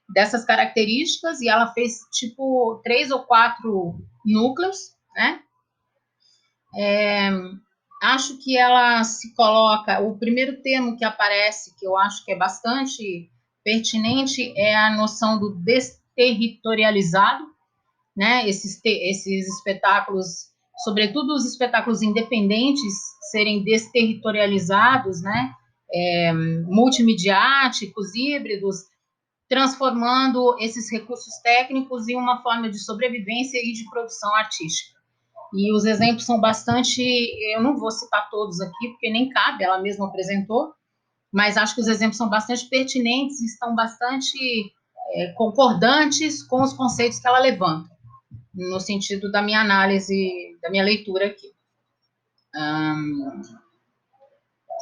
dessas características, e ela fez, tipo, 3 ou 4 núcleos, né? Acho que ela se coloca... O primeiro termo que aparece, que eu acho que é bastante pertinente, é a noção do desterritorializado, né? Esses espetáculos, sobretudo os espetáculos independentes, serem desterritorializados, né? Multimediáticos, híbridos, transformando esses recursos técnicos em uma forma de sobrevivência e de produção artística. E os exemplos são bastante... Eu não vou citar todos aqui, porque nem cabe, ela mesma apresentou, mas acho que os exemplos são bastante pertinentes e estão bastante concordantes com os conceitos que ela levanta, no sentido da minha análise, da minha leitura aqui.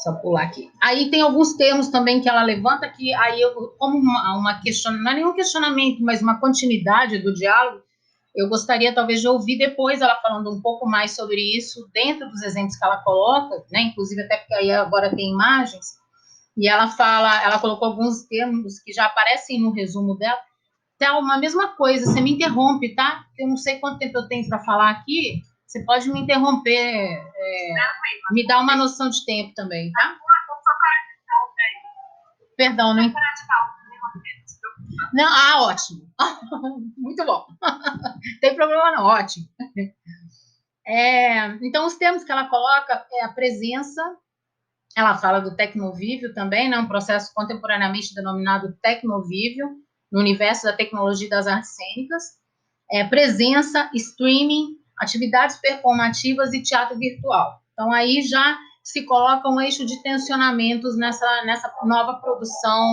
Só pular aqui. Aí tem alguns termos também que ela levanta, que aí como uma questionamento, não é nenhum questionamento, mas uma continuidade do diálogo, eu gostaria talvez de ouvir depois ela falando um pouco mais sobre isso, dentro dos exemplos que ela coloca, né? Inclusive até porque aí agora tem imagens, e ela colocou alguns termos que já aparecem no resumo dela. Tá, uma mesma coisa, você me interrompe, tá? Eu não sei quanto tempo eu tenho para falar aqui, você pode me interromper, me dá uma noção de tempo também, tá? Perdão, não... Não, ótimo. Muito bom. Tem problema não, ótimo. Então, os termos que ela coloca é a presença, ela fala do tecnovívio também, né? Um processo contemporaneamente denominado tecnovívio, no universo da tecnologia e das artes cênicas, presença, streaming, atividades performativas e teatro virtual. Então, aí já se coloca um eixo de tensionamentos nessa nova produção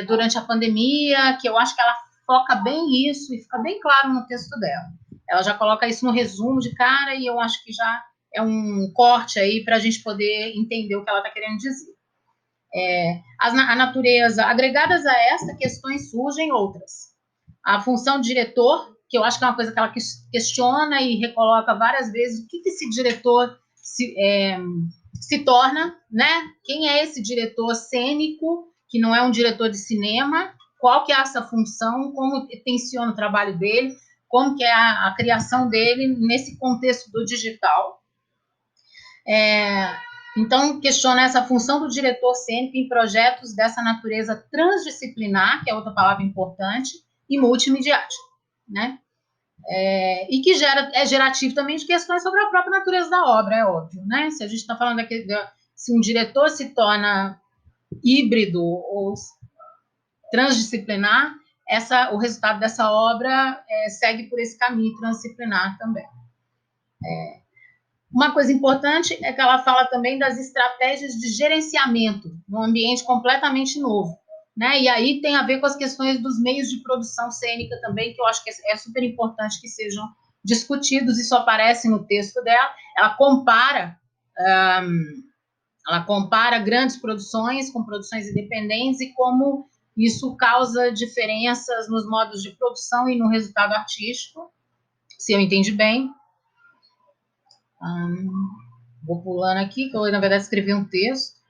durante a pandemia, que eu acho que ela foca bem isso e fica bem claro no texto dela. Ela já coloca isso no resumo de cara e eu acho que já é um corte aí para a gente poder entender o que ela está querendo dizer. A natureza, agregadas a esta, questões surgem outras. A função de diretor, que eu acho que é uma coisa que ela questiona e recoloca várias vezes, o que esse diretor se torna, né? Quem é esse diretor cênico, que não é um diretor de cinema, qual que é essa função, como tensiona o trabalho dele, como que é a criação dele nesse contexto do digital. Então, questiona essa função do diretor cênico em projetos dessa natureza transdisciplinar, que é outra palavra importante, e multimediático, né? E que é gerativo também de questões sobre a própria natureza da obra, é óbvio, né? Se a gente está falando aqui, se um diretor se torna híbrido ou transdisciplinar, o resultado dessa obra segue por esse caminho transdisciplinar também. Uma coisa importante é que ela fala também das estratégias de gerenciamento num ambiente completamente novo, né? E aí tem a ver com as questões dos meios de produção cênica também, que eu acho que é super importante que sejam discutidos, isso aparece no texto dela. Ela compara grandes produções com produções independentes e como isso causa diferenças nos modos de produção e no resultado artístico, se eu entendi bem. Vou pulando aqui, que eu, na verdade, escrevi um texto.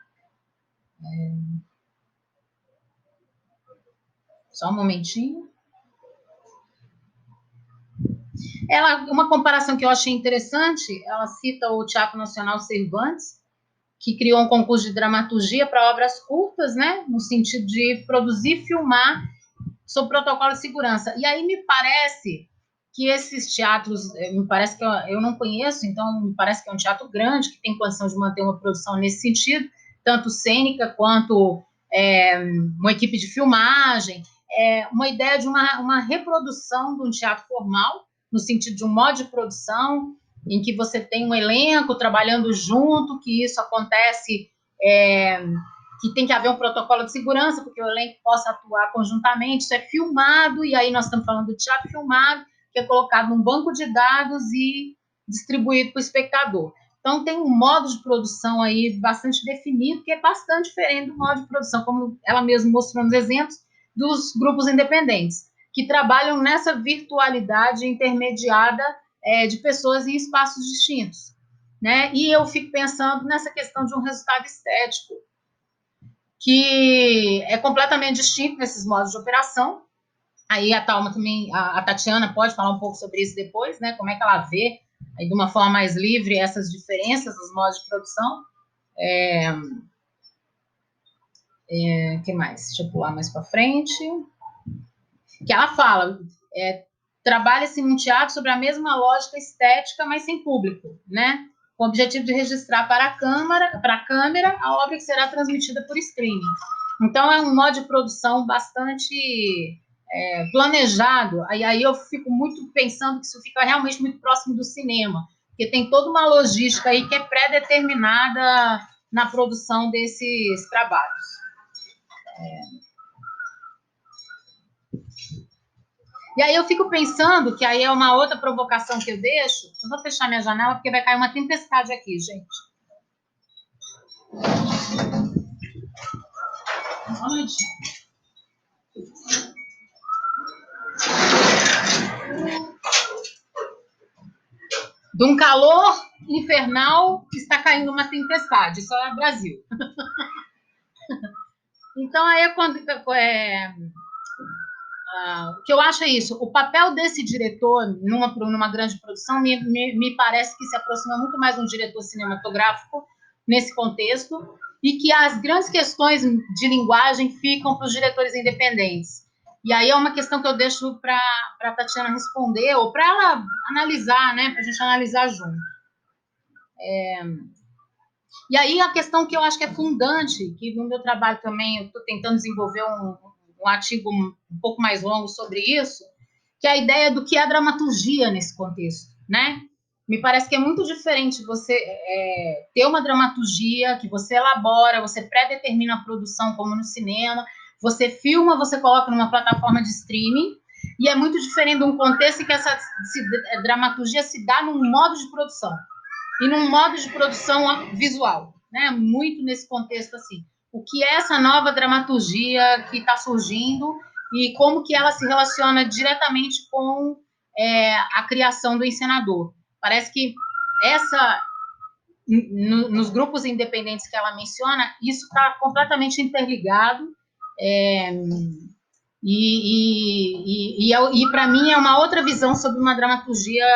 Só um momentinho. Uma comparação que eu achei interessante, ela cita o Teatro Nacional Cervantes, que criou um concurso de dramaturgia para obras curtas, né, no sentido de produzir e filmar sob protocolo de segurança. E aí me parece que esses teatros, me parece que eu não conheço, então me parece que é um teatro grande, que tem condição de manter uma produção nesse sentido, tanto cênica quanto uma equipe de filmagem, uma ideia de uma reprodução de um teatro formal, no sentido de um modo de produção, em que você tem um elenco trabalhando junto, que isso acontece, que tem que haver um protocolo de segurança, porque o elenco possa atuar conjuntamente, isso é filmado, e aí nós estamos falando do teatro filmado, que é colocado num banco de dados e distribuído para o espectador. Então, tem um modo de produção aí bastante definido, que é bastante diferente do modo de produção, como ela mesma mostrou nos exemplos, dos grupos independentes, que trabalham nessa virtualidade intermediada de pessoas em espaços distintos, né? E eu fico pensando nessa questão de um resultado estético, que é completamente distinto nesses modos de operação. Aí a Thalma também, a Tatiana pode falar um pouco sobre isso depois, né? Como é que ela vê, aí, de uma forma mais livre, essas diferenças nos modos de produção. Que mais? Deixa eu pular mais para frente. Que ela fala, trabalha-se num teatro sobre a mesma lógica estética, mas sem público, né? Com o objetivo de registrar para a câmera a obra que será transmitida por streaming. Então, é um modo de produção bastante planejado. Aí eu fico muito pensando que isso fica realmente muito próximo do cinema, porque tem toda uma logística aí que é pré-determinada na produção desses trabalhos. E aí eu fico pensando, que aí é uma outra provocação que eu deixo. Eu vou fechar minha janela, porque vai cair uma tempestade aqui, gente. Só um minutinho. De um calor infernal, está caindo uma tempestade. Isso é Brasil. Então, aí o que eu acho é isso. O papel desse diretor numa grande produção me parece que se aproxima muito mais de um diretor cinematográfico nesse contexto, e que as grandes questões de linguagem ficam para os diretores independentes. E aí é uma questão que eu deixo para a Tatiana responder, ou para ela analisar, né, para a gente analisar junto. E aí a questão que eu acho que é fundante, que no meu trabalho também eu estou tentando desenvolver um artigo um pouco mais longo sobre isso, que é a ideia do que é a dramaturgia nesse contexto, né? Me parece que é muito diferente você ter uma dramaturgia que você elabora, você pré-determina a produção, como no cinema, você filma, você coloca numa plataforma de streaming, e é muito diferente de um contexto em que essa dramaturgia se dá num modo de produção, e num modo de produção visual, né? Muito nesse contexto assim. O que é essa nova dramaturgia que está surgindo e como que ela se relaciona diretamente com a criação do encenador. Parece que nos grupos independentes que ela menciona, isso está completamente interligado, e para mim é uma outra visão sobre uma dramaturgia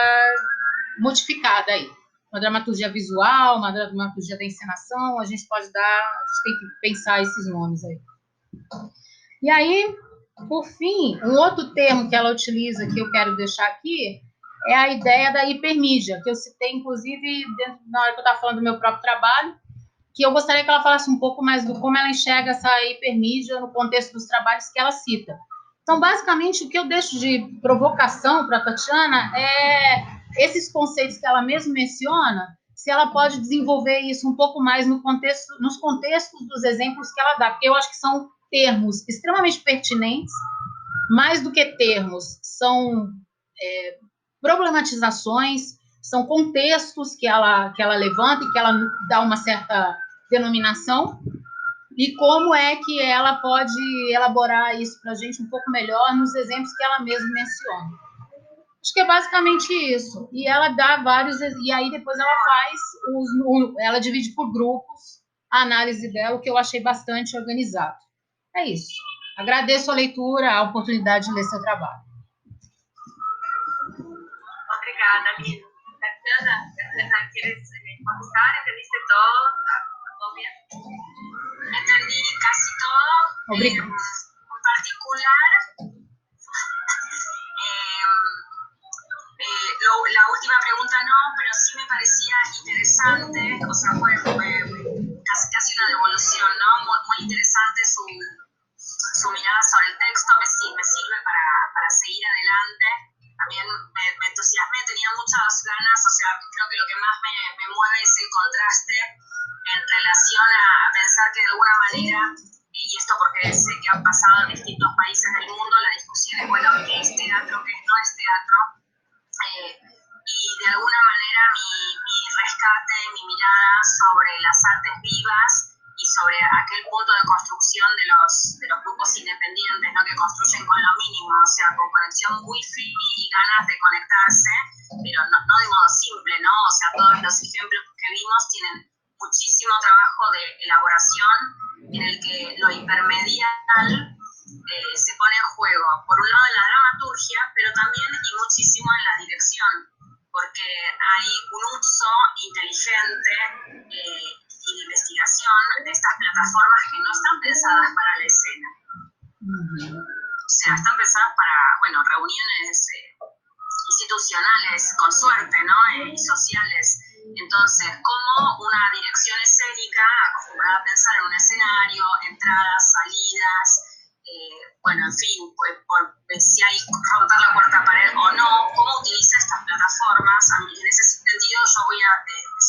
modificada aí. Uma dramaturgia visual, uma dramaturgia da encenação, a gente tem que pensar esses nomes aí. E aí, por fim, um outro termo que ela utiliza, que eu quero deixar aqui, é a ideia da hipermídia, que eu citei, inclusive, na hora que eu estava falando do meu próprio trabalho, que eu gostaria que ela falasse um pouco mais do como ela enxerga essa hipermídia no contexto dos trabalhos que ela cita. Então, basicamente, o que eu deixo de provocação para a Tatiana é esses conceitos que ela mesma menciona, se ela pode desenvolver isso um pouco mais nos contextos dos exemplos que ela dá, porque eu acho que são termos extremamente pertinentes, mais do que termos, são problematizações, são contextos que ela levanta e que ela dá uma certa denominação, e como é que ela pode elaborar isso para a gente um pouco melhor nos exemplos que ela mesma menciona. Acho que é basicamente isso. E ela dá vários, e aí depois ela ela divide por grupos a análise dela, o que eu achei bastante organizado. É isso. Agradeço a leitura, a oportunidade de ler seu trabalho. Obrigada, Aline. Tatiana, ¿quieres contestar? ¿Entendiste todo? ¿Todo bien? Entendí casi todo. En particular, la última pregunta no, pero sí me parecía interesante, o sea, fue casi una devolución, ¿no? Muy interesante su mirada sobre el texto, me sirve para seguir adelante. También me entusiasmé, tenía muchas ganas, o sea, creo que lo que más me mueve es el contraste en relación a pensar que de alguna manera, y esto porque sé que ha pasado en distintos países del mundo, la discusión es, bueno, ¿qué es teatro, qué no es teatro? Y de alguna manera mi rescate, mi mirada sobre las artes vivas y sobre aquel punto de construcción de los grupos independientes, ¿no? Que construyen con lo mínimo, o sea, con conexión wifi y ganas de conectarse, pero no de modo simple, ¿no? O sea, todos los ejemplos que vimos tienen muchísimo trabajo de elaboración en el que lo hipermedial se pone en juego, por un lado en la dramaturgia, pero también y muchísimo en la dirección, porque hay un uso inteligente y de investigación de estas plataformas que no están pensadas para la escena. O sea, están pensadas para, bueno, reuniones institucionales, con suerte, ¿no? Y sociales. Entonces, como una dirección escénica, acostumbrada a pensar en un escenario, entradas, salidas, bueno, en fin, si hay que romper la cuarta pared o no, cómo utiliza estas plataformas. En ese sentido, yo voy a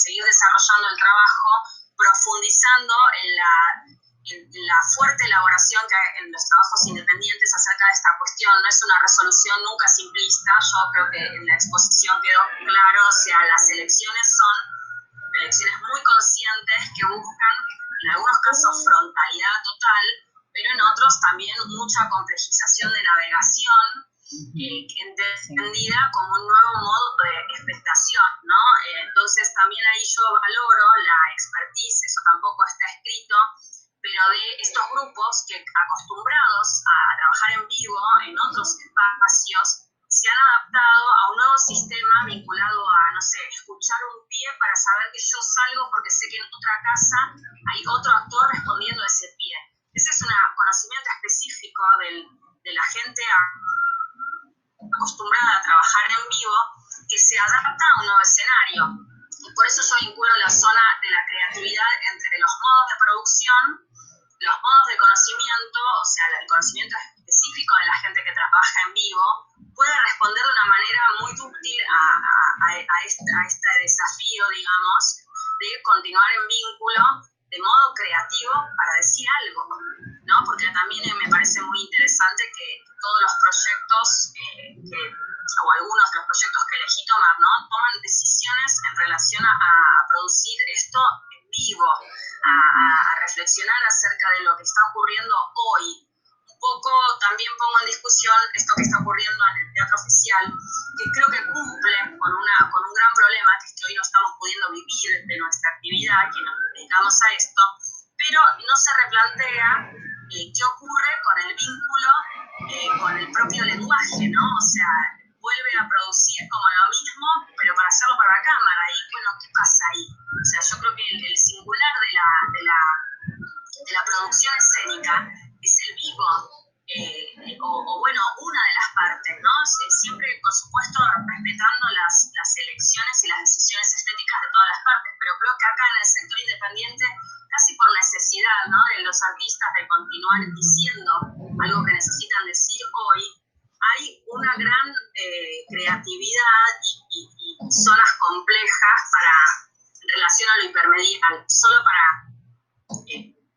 seguir desarrollando el trabajo, profundizando en la fuerte elaboración que hay en los trabajos independientes acerca de esta cuestión. No es una resolución nunca simplista, yo creo que en la exposición quedó claro, o sea, las elecciones son elecciones muy conscientes que buscan, en algunos casos, frontalidad total, pero en otros también mucha complejización de navegación, entendida como un nuevo modo de expectación, ¿no? Entonces también ahí yo valoro la expertise, eso tampoco está escrito, pero de estos grupos que acostumbrados a trabajar en vivo en otros espacios, se han adaptado a un nuevo sistema vinculado a, no sé, escuchar un pie para saber que yo salgo porque sé que en otra casa hay otro actor respondiendo a ese pie. Ese es un conocimiento específico de la gente acostumbrada a trabajar en vivo que se adapta a un nuevo escenario. Y por eso yo vinculo la zona de la creatividad entre los modos de producción, los modos de conocimiento, o sea, el conocimiento específico de la gente que trabaja en vivo, puede responder de una manera muy dúctil a este desafío, digamos, de continuar en vínculo de modo creativo para decir algo, ¿no? Porque también me parece muy interesante que todos los proyectos, o algunos de los proyectos que elegí tomar, ¿no? Toman decisiones en relación a producir esto en vivo, a reflexionar acerca de lo que está ocurriendo hoy. Un poco también pongo en discusión esto que está ocurriendo en el teatro oficial, que creo que cumple con un gran problema, que es que hoy no estamos pudiendo vivir de nuestra actividad, que nos dedicamos a esto, pero no se replantea qué ocurre con el vínculo con el propio lenguaje, ¿no? O sea, vuelve a producir como lo mismo, pero para hacerlo para la cámara. Y bueno, ¿qué pasa ahí? O sea, yo creo que el singular de la producción escénica es el vivo, o bueno, una de las partes, ¿no? Siempre, por supuesto, respetando las elecciones y las decisiones estéticas de todas las partes, pero creo que acá en el sector independiente, casi por necesidad, ¿no? De los artistas de continuar diciendo algo que necesitan decir hoy, hay una gran creatividad y zonas complejas en relación a lo hipermedial. Solo para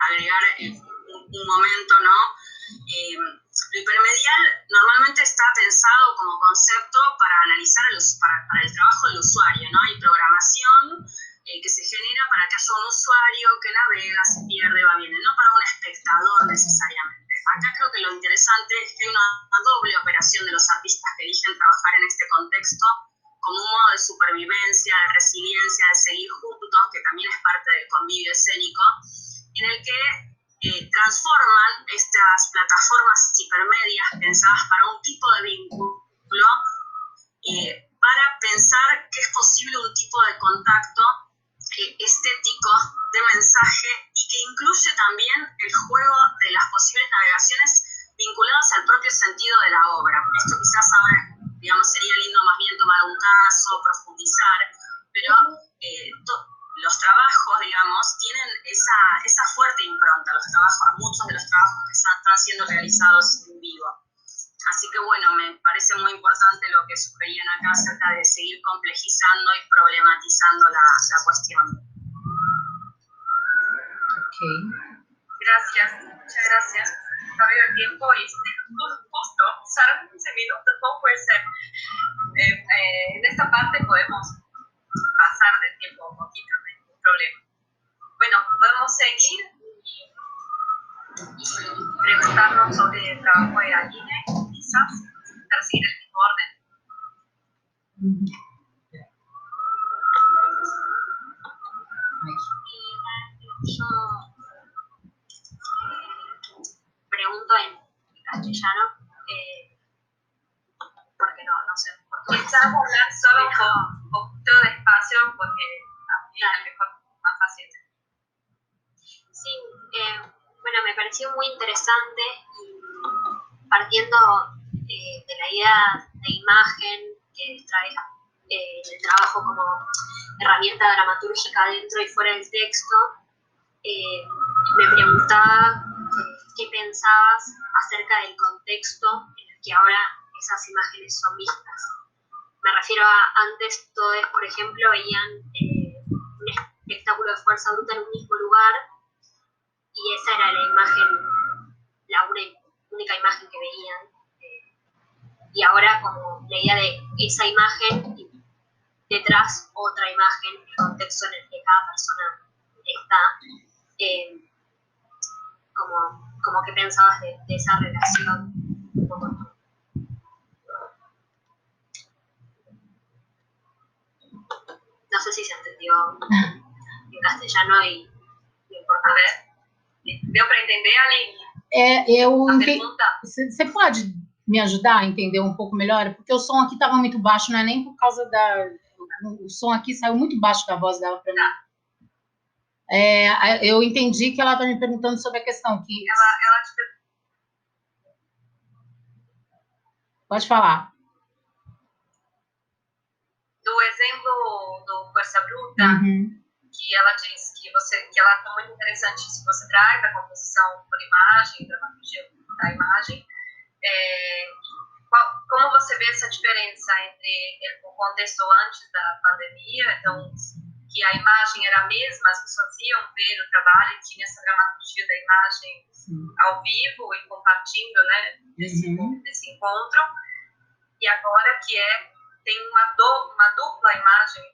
agregar un momento, ¿no? Lo hipermedial normalmente está pensado como concepto para analizar para el trabajo del usuario, ¿no? Hay programación que se genera para que haya un usuario que navega, se pierde, va bien, no para un espectador necesariamente. Acá creo que lo interesante es que hay una doble operación de los artistas que eligen trabajar en este contexto como un modo de supervivencia, de resiliencia, de seguir juntos, que también es parte del convivio escénico, en el que transforman estas plataformas hipermedias pensadas para un tipo de vínculo, para pensar que es posible un tipo de contacto estético, de mensaje, y que incluye también el juego de las posibles navegaciones vinculadas al propio sentido de la obra. Esto quizás ahora, digamos, sería lindo más bien tomar un caso, profundizar, pero los trabajos, digamos, tienen esa fuerte impronta, muchos de los trabajos que están siendo realizados en vivo. Así que bueno, me parece muy importante lo que sugerían acá acerca de seguir complejizando y problematizando la cuestión. Ok. Gracias, muchas gracias. No veo el tiempo y justo usar 15 minutos no puede ser. En esta parte podemos pasar del tiempo un poquito, no hay ningún problema. Bueno, podemos seguir y preguntarnos sobre el trabajo de Aline, quizás, para seguir el mismo orden. Yo pregunto en castellano, porque no sé por qué. Quizás hablar solo con un poquito de espacio, porque así es mejor, más fácil. Sí, bueno, me pareció muy interesante y partiendo de la idea de imagen que trae el trabajo como herramienta dramatúrgica dentro y fuera del texto, me preguntaba qué pensabas acerca del contexto en el que ahora esas imágenes son vistas. Me refiero a antes todos, por ejemplo, veían un espectáculo de fuerza bruta en un mismo lugar y esa era la imagen, la única imagen que veían. Y ahora como la idea de esa imagen y detrás otra imagen, el contexto en el que cada persona está, como que pensabas de esa relación. No sé si se entendió en castellano y A ver, deu para entender, Aline? A pergunta? Você pode me ajudar a entender um pouco melhor? Porque o som aqui estava muito baixo, não é nem por causa o som aqui saiu muito baixo da voz dela para mim. Eu entendi que ela está me perguntando sobre a questão que... Ela te perguntou. Pode falar. Do exemplo do Força Bruta, que ela diz que ela é muito interessante se você traz a composição por imagem, dramaturgia da imagem, como você você vê essa diferença entre o contexto antes da pandemia, então, que a imagem era a mesma, as pessoas iam ver o trabalho, tinha essa dramaturgia da imagem ao vivo e compartilhando, né, desse encontro, e agora que tem uma dupla imagem.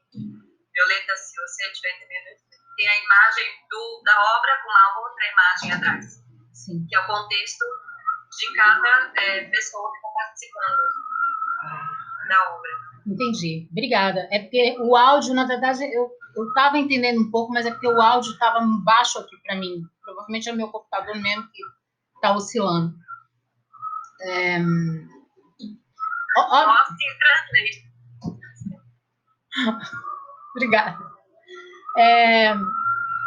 Violeta, se você estiver entendendo, tem a imagem da obra com uma outra imagem atrás, Sim. que é o contexto de cada pessoa que está participando da obra. Entendi, obrigada. É porque o áudio, na verdade, eu estava entendendo um pouco, mas é porque o áudio estava baixo aqui para mim. Provavelmente é o meu computador mesmo que está oscilando. Nossa, translate. Obrigada.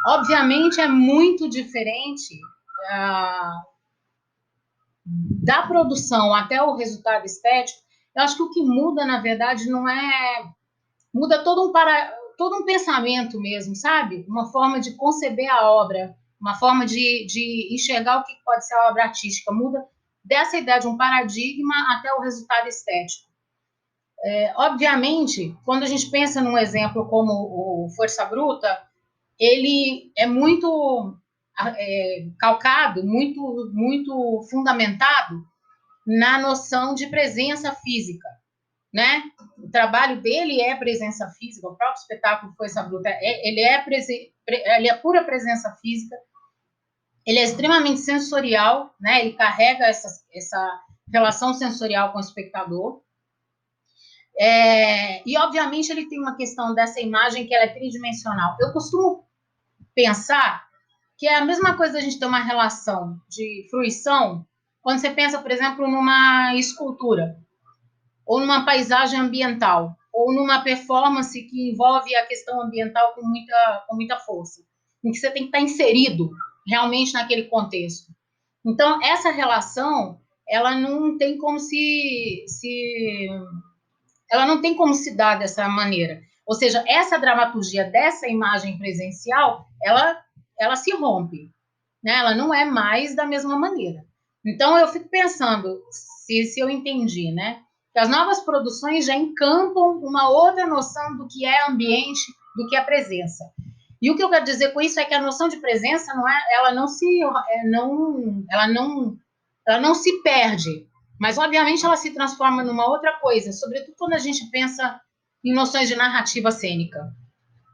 Obviamente é muito diferente da produção até o resultado estético. Eu acho que o que muda, na verdade, não é... Muda todo um pensamento mesmo, sabe? Uma forma de conceber a obra, uma forma de enxergar o que pode ser a obra artística. Muda dessa ideia de um paradigma até o resultado estético. Obviamente, quando a gente pensa num exemplo como o Força Bruta, ele é muito calcado, muito fundamentado na noção de presença física, né? O trabalho dele é presença física, o próprio espetáculo Força Bruta, ele é pura presença física, ele é extremamente sensorial, né? Ele carrega essa relação sensorial com o espectador. E, obviamente, ele tem uma questão dessa imagem que ela é tridimensional. Eu costumo pensar que é a mesma coisa a gente ter uma relação de fruição quando você pensa, por exemplo, numa escultura, ou numa paisagem ambiental, ou numa performance que envolve a questão ambiental com muita força, em que você tem que estar inserido realmente naquele contexto. Então, essa relação, ela não tem como ela não tem como se dar dessa maneira. Ou seja, essa dramaturgia dessa imagem presencial, ela se rompe, né? Ela não é mais da mesma maneira. Então, eu fico pensando, se eu entendi, né? Que as novas produções já encampam uma outra noção do que é ambiente, do que é presença. E o que eu quero dizer com isso é que a noção de presença ela não se perde, mas obviamente ela se transforma numa outra coisa, sobretudo quando a gente pensa em noções de narrativa cênica,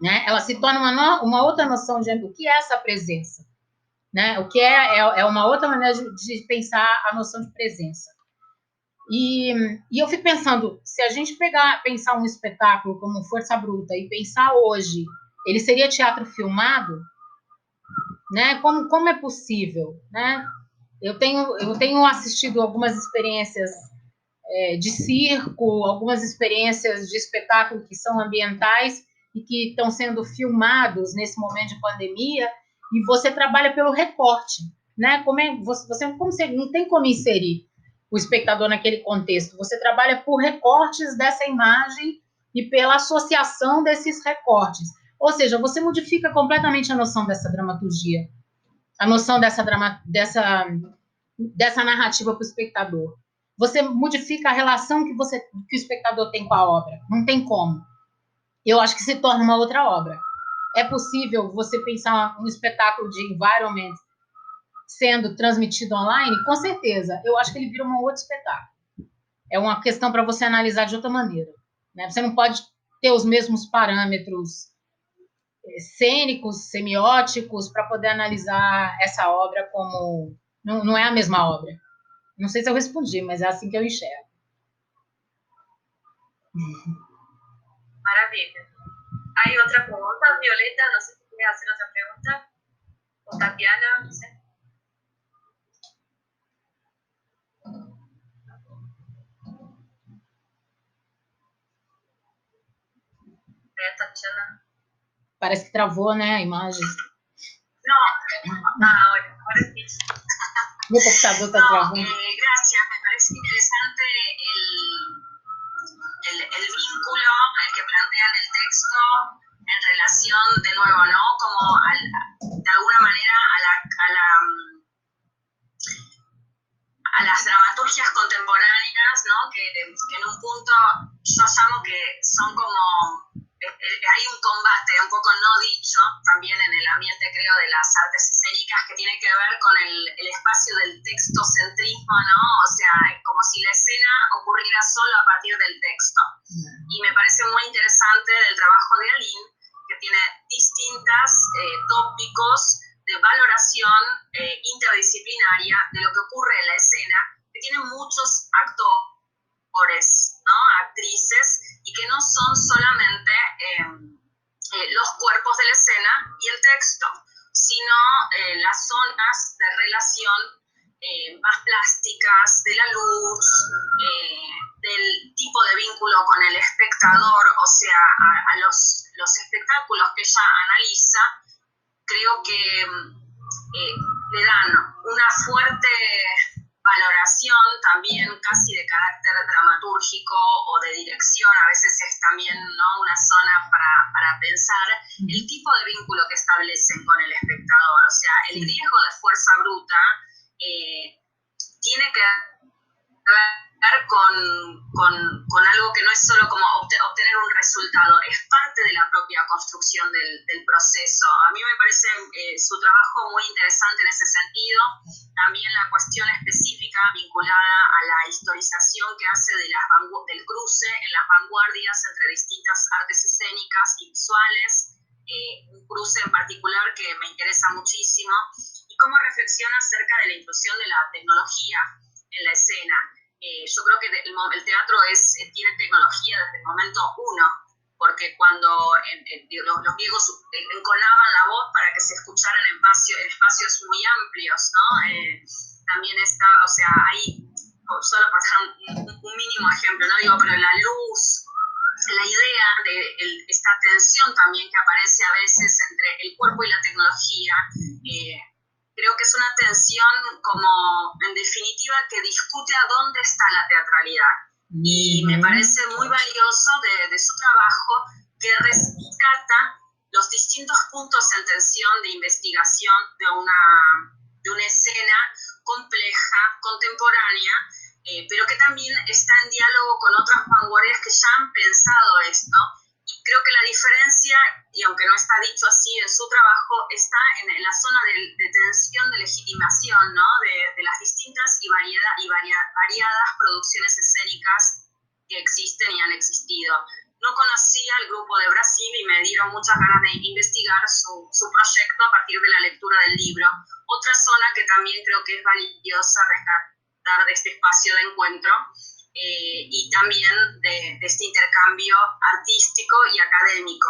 né? Ela se torna uma outra noção do que é essa presença, né? O que é uma outra maneira de pensar a noção de presença. E eu fico pensando, se a gente pensar um espetáculo como Força Bruta e pensar hoje, ele seria teatro filmado, né? Como é possível, né? Eu tenho assistido algumas experiências de circo, algumas experiências de espetáculo que são ambientais e que estão sendo filmados nesse momento de pandemia, e você trabalha pelo recorte, né? Você não tem como inserir o espectador naquele contexto, você trabalha por recortes dessa imagem e pela associação desses recortes. Ou seja, você modifica completamente a noção dessa dramaturgia, a noção dessa narrativa para o espectador. Você modifica a relação que o espectador tem com a obra. Não tem como. Eu acho que se torna uma outra obra. É possível você pensar um espetáculo de environment sendo transmitido online? Com certeza. Eu acho que ele vira um outro espetáculo. É uma questão para você analisar de outra maneira, né? Você não pode ter os mesmos parâmetros cênicos, semióticos, para poder analisar essa obra como... Não é a mesma obra. Não sei se eu respondi, mas é assim que eu enxergo. Maravilha. Aí outra pergunta, Violeta, não sei se quer fazer outra pergunta. Ou Tatiana, não sei. Tatiana. Parece que travou, né, a imagem. No, ahora sí. Meu computador está travando. Gracias, me parece interesante el vínculo, el que plantea en el texto en relación, de nuevo, ¿no? Como de alguna manera a las dramaturgias contemporáneas, ¿no? Que en un punto yo llamo que son como, hay un combate un poco no dicho también en el ambiente, creo, de las artes escénicas, que tiene que ver con el espacio del textocentrismo, ¿no? O sea, como si la escena ocurriera solo a partir del texto. Y me parece muy interesante el trabajo de Aline, que tiene distintos tópicos de valoración interdisciplinaria de lo que ocurre en la escena, que tiene muchos actores, ¿no? Actrices, y que no son solamente los cuerpos de la escena y el texto, sino las zonas de relación más plásticas, de la luz, del tipo de vínculo con el espectador, o sea, a los espectáculos que ella analiza, creo que le dan una fuerte valoración también casi de carácter dramatúrgico o de dirección, a veces es también, ¿no?, una zona para pensar el tipo de vínculo que establecen con el espectador, o sea, el riesgo de fuerza bruta tiene que ver con algo que no es solo como obtener un resultado, es parte de la propia construcción del proceso. A mí me parece su trabajo muy interesante en ese sentido. También la cuestión específica vinculada a la historización que hace del cruce en las vanguardias entre distintas artes escénicas y visuales, un cruce en particular que me interesa muchísimo, y cómo reflexiona acerca de la inclusión de la tecnología en la escena. Yo creo que el teatro tiene tecnología desde el momento uno, porque cuando los griegos enconaban la voz para que se escucharan en espacios muy amplios, ¿no? También está, o sea, hay, solo por dejar un mínimo ejemplo, ¿no? Digo, pero la luz, la idea de esta tensión también que aparece a veces entre el cuerpo y la tecnología, creo que es una tensión como, en definitiva, que discute a dónde está la teatralidad. Y me parece muy valioso de su trabajo que rescata los distintos puntos en tensión de investigación de una escena compleja, contemporánea, pero que también está en diálogo con otras vanguardias que ya han pensado esto. Y creo que la diferencia, y aunque no está dicho así en su trabajo, está en la zona de tensión, de legitimación, ¿no? de las distintas y variadas producciones escénicas que existen y han existido. No conocía el grupo de Brasil y me dieron muchas ganas de investigar su proyecto a partir de la lectura del libro. Otra zona que también creo que es valiosa rescatar de este espacio de encuentro, y también de este intercambio artístico y académico.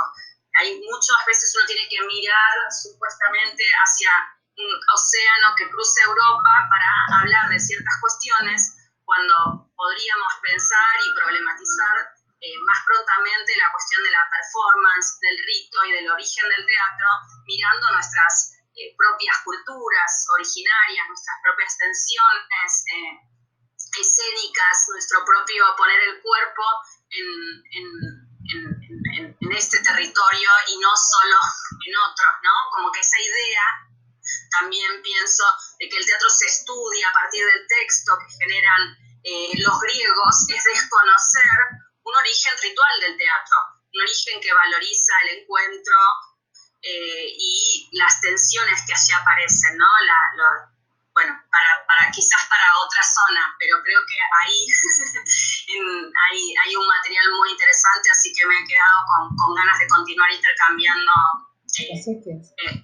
Hay muchas veces uno tiene que mirar supuestamente hacia un océano que cruza Europa para hablar de ciertas cuestiones, cuando podríamos pensar y problematizar más prontamente la cuestión de la performance, del rito y del origen del teatro, mirando nuestras propias culturas originarias, nuestras propias tensiones escénicas, nuestro propio poner el cuerpo en este territorio y no solo en otros, ¿no? Como que esa idea, también pienso, de que el teatro se estudia a partir del texto que generan los griegos, es desconocer un origen ritual del teatro, un origen que valoriza el encuentro y las tensiones que allí aparecen, ¿no? Bueno, quizás para otra zona, pero creo que ahí hay un material muy interesante, así que me he quedado con ganas de continuar intercambiando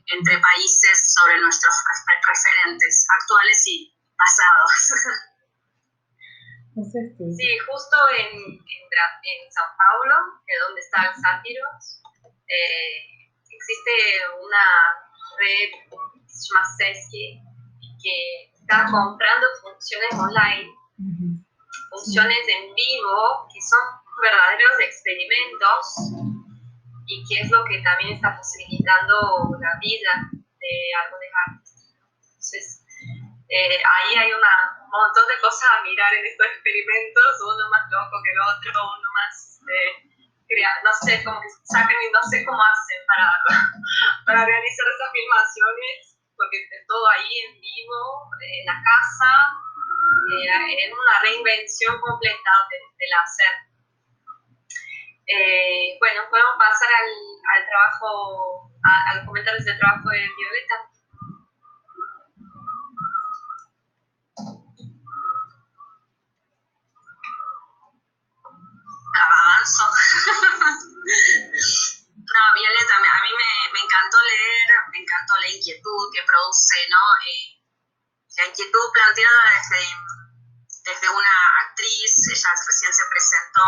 entre países sobre nuestros referentes actuales y pasados. Sí, justo en Sao Paulo, que es donde está el Sátiros, existe una red que se llama Sesky, que está comprando funciones online, funciones en vivo, que son verdaderos experimentos, y que es lo que también está posibilitando la vida de algunos artistas. Entonces, ahí hay un montón de cosas a mirar en estos experimentos, uno más loco que el otro, uno más no sé, como que sacan y no sé cómo hacen para realizar esas filmaciones, porque es todo ahí en vivo, en la casa, en una reinvención completa del hacer. Bueno, podemos pasar al trabajo, a los comentarios del trabajo de Violeta. Avanzo. No, Violeta, a mí me encantó leer, me encantó la inquietud que produce, ¿no? La inquietud planteada desde una actriz, ella recién se presentó,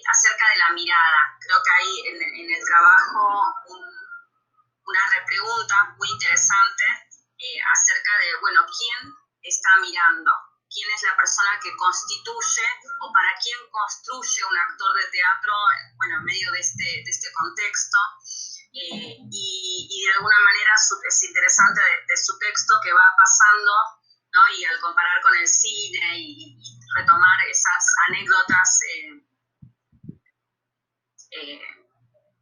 acerca de la mirada. Creo que hay en el trabajo una repregunta muy interesante acerca de, bueno, ¿quién está mirando? ¿Quién es la persona que constituye o para quién construye un actor de teatro, bueno, en medio de este contexto? Y de alguna manera es interesante de su texto que va pasando, ¿no? Y al comparar con el cine y retomar esas anécdotas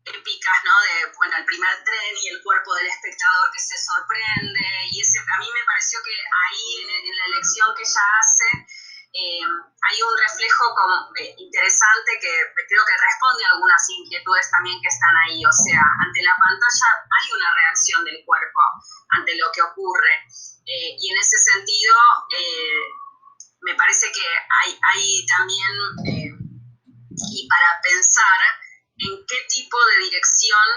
épicas, ¿no? De, bueno, el primer tren y el cuerpo del espectador que se sorprende, y a mí me pareció que ahí en la elección que ella hace hay un reflejo interesante que creo que responde a algunas inquietudes también que están ahí. O sea, ante la pantalla hay una reacción del cuerpo ante lo que ocurre, y en ese sentido me parece que hay también, y para pensar en qué tipo de dirección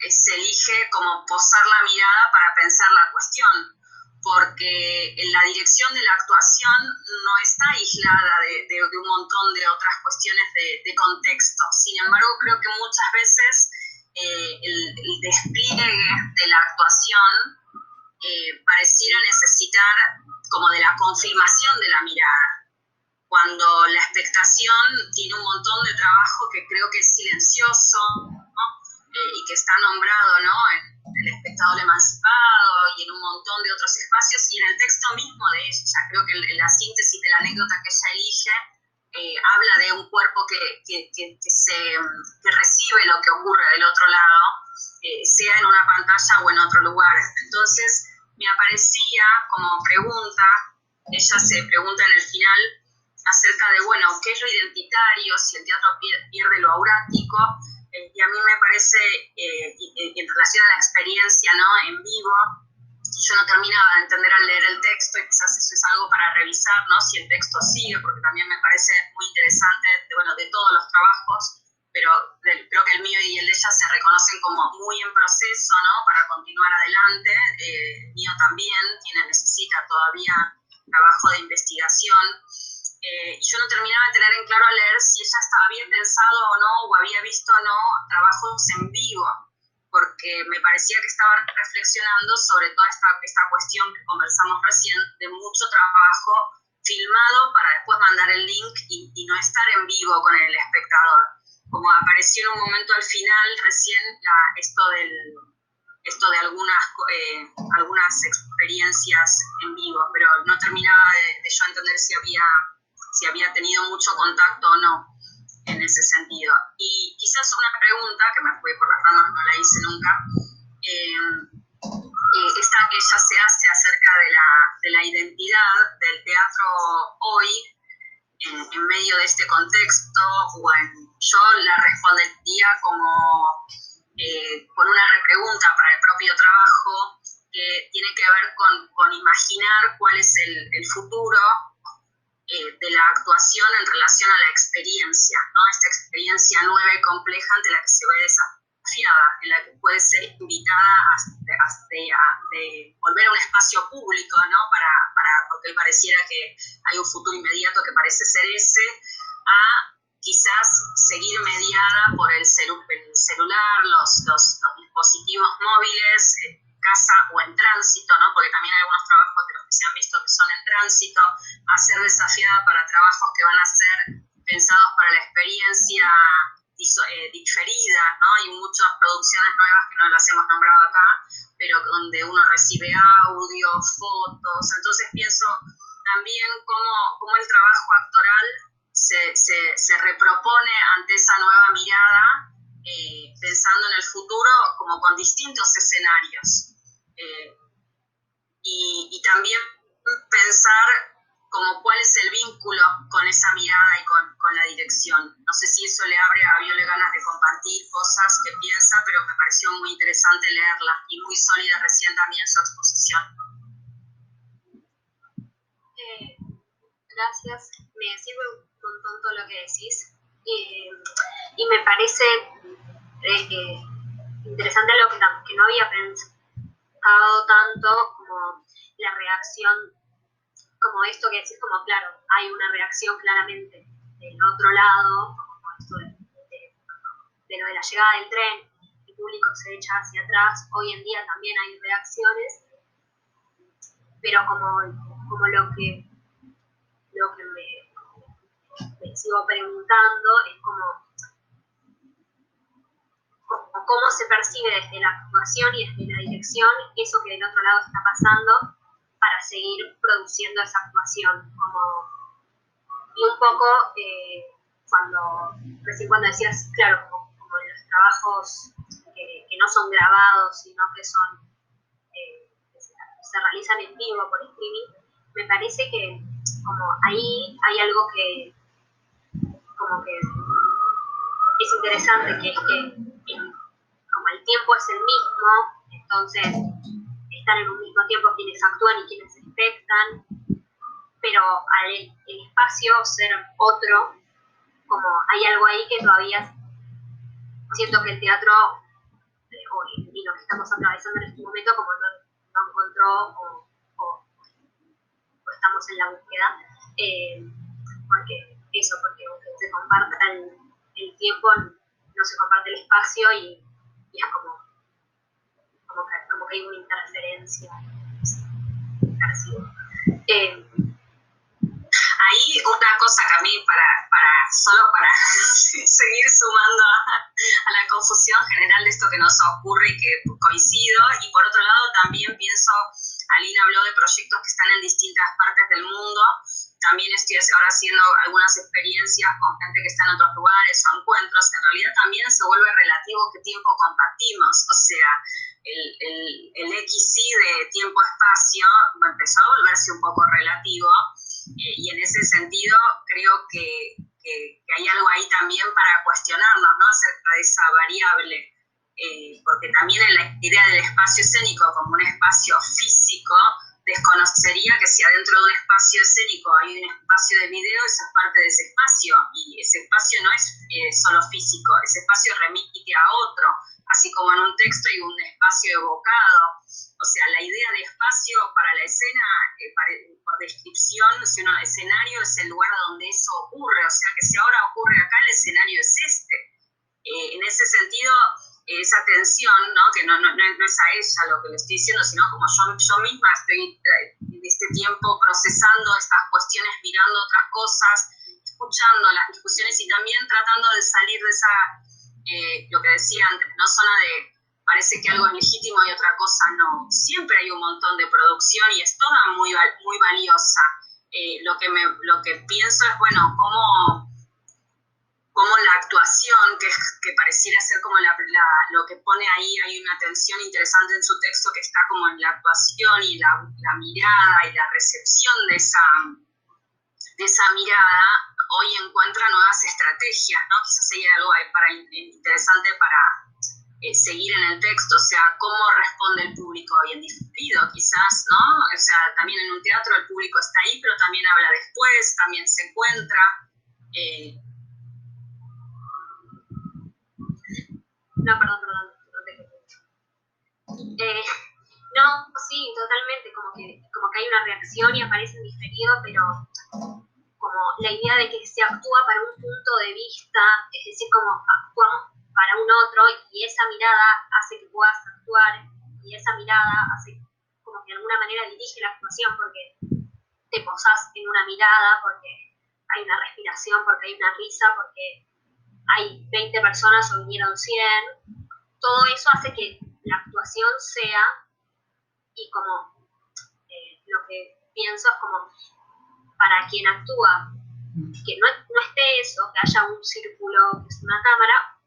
se elige como posar la mirada para pensar la cuestión, porque en la dirección de la actuación no está aislada de un montón de otras cuestiones de contexto. Sin embargo, creo que muchas veces el despliegue de la actuación pareciera necesitar como de la confirmación de la mirada, cuando la expectación tiene un montón de trabajo que creo que es silencioso, ¿no? Y que está nombrado, ¿no? En El espectador emancipado y en un montón de otros espacios, y en el texto mismo de ella. Creo que la síntesis de la anécdota que ella elige habla de un cuerpo que recibe lo que ocurre del otro lado, sea en una pantalla o en otro lugar. Entonces me aparecía como pregunta, ella se pregunta en el final acerca de, bueno, qué es lo identitario, si el teatro pierde lo aurático, y a mí me parece, en relación a la experiencia, ¿no? En vivo, yo no terminaba de entender al leer el texto, y quizás eso es algo para revisar, ¿no? Si el texto sigue, porque también me parece muy interesante, de todos los trabajos, pero creo que el mío y el de ella se reconocen como muy en proceso, ¿no? Para continuar adelante. El mío también necesita todavía trabajo de investigación. Y yo no terminaba de tener en claro al leer si ella había pensado o no, o había visto o no, trabajos en vivo, porque me parecía que estaba reflexionando sobre toda esta cuestión que conversamos recién, de mucho trabajo filmado para después mandar el link y no estar en vivo con el espectador. Como apareció en un momento al final recién esto de algunas experiencias en vivo, pero no terminaba de yo entender si había tenido mucho contacto o no en ese sentido. Y quizás una pregunta, que me fue por las ramas, no la hice nunca, esta que ella se hace acerca de la identidad del teatro hoy, en medio de este contexto, yo la respondería como con una repregunta para el propio trabajo, que tiene que ver con imaginar cuál es el futuro de la actuación en relación a la experiencia, ¿no? Esta experiencia nueva y compleja ante la que se ve desafiada, en la que puede ser invitada a volver a un espacio público, ¿no? Porque pareciera que hay un futuro inmediato que parece ser ese, a quizás seguir mediada por el celular, los dispositivos móviles, casa o en tránsito, ¿no? Porque también hay algunos trabajos de los que se han visto que son en tránsito, a ser desafiada para trabajos que van a ser pensados para la experiencia diferida, ¿no? Hay muchas producciones nuevas que no las hemos nombrado acá, pero donde uno recibe audio, fotos. Entonces pienso también cómo el trabajo actoral se repropone ante esa nueva mirada, pensando en el futuro como con distintos escenarios. Y también pensar como cuál es el vínculo con esa mirada y con la dirección. No sé si eso le abre a Viole ganas de compartir cosas que piensa, pero me pareció muy interesante leerla y muy sólida recién también su exposición. Gracias, me sirve un montón todo lo que decís y me parece interesante algo que no había pensado tanto como la reacción, como esto que decís, como claro, hay una reacción claramente del otro lado, como esto de lo de la llegada del tren, el público se echa hacia atrás, hoy en día también hay reacciones, pero como lo que me sigo preguntando es como cómo se percibe desde la actuación y desde la dirección eso que del otro lado está pasando para seguir produciendo esa actuación. Y un poco, cuando decías, claro, como en los trabajos que no son grabados, sino que se realizan en vivo por streaming, me parece que como ahí hay algo que es interesante, que es que como el tiempo es el mismo, entonces están en un mismo tiempo quienes actúan y quienes espectan, pero al el espacio ser otro, como hay algo ahí que todavía siento que el teatro y lo que estamos atravesando en este momento como no encontró o estamos en la búsqueda, porque aunque se comparta el tiempo, no se comparte el espacio y es como que hay una interferencia. Ahí una cosa que a mí, solo para seguir sumando a la confusión general de esto que nos ocurre y que coincido, y por otro lado también pienso, Alina habló de proyectos que están en distintas partes del mundo, también estoy ahora haciendo algunas experiencias con gente que está en otros lugares o encuentros, en realidad también se vuelve relativo qué tiempo compartimos, o sea, el XY de tiempo-espacio empezó a volverse un poco relativo, y en ese sentido creo que hay algo ahí también para cuestionarnos, ¿no?, acerca de esa variable, porque también en la idea del espacio escénico como un espacio físico, desconocería que si adentro de un espacio escénico hay un espacio de video, eso es parte de ese espacio, y ese espacio no es solo físico, ese espacio remite a otro, así como en un texto hay un espacio evocado. O sea, la idea de espacio para la escena, por descripción, si uno escenario es el lugar donde eso ocurre, o sea que si ahora ocurre acá, el escenario es este. En ese sentido, esa tensión, ¿no?, que no es a ella lo que le estoy diciendo, sino como yo misma estoy en este tiempo procesando estas cuestiones, mirando otras cosas, escuchando las discusiones y también tratando de salir de esa, lo que decía antes, no zona de parece que algo es legítimo y otra cosa no. Siempre hay un montón de producción y es toda muy valiosa. Lo que pienso es, bueno, cómo la actuación, que pareciera ser como lo que pone ahí, hay una tensión interesante en su texto que está como en la actuación y la mirada y la recepción de esa mirada, hoy encuentra nuevas estrategias, ¿no? Quizás hay algo ahí interesante para seguir en el texto, o sea, cómo responde el público hoy en diferido, quizás, ¿no? O sea, también en un teatro el público está ahí, pero también habla después, también se encuentra. No, perdón, no, sí, totalmente, como que hay una reacción y aparece en diferido, pero como la idea de que se actúa para un punto de vista, es decir, como actuamos para un otro y esa mirada hace que puedas actuar y esa mirada hace como que de alguna manera dirige la actuación porque te posás en una mirada, porque hay una respiración, porque hay una risa, porque hay 20 personas o vinieron 100, todo eso hace que la actuación sea, y como lo que pienso es como para quien actúa, que no esté eso, que haya un círculo, que es una cámara,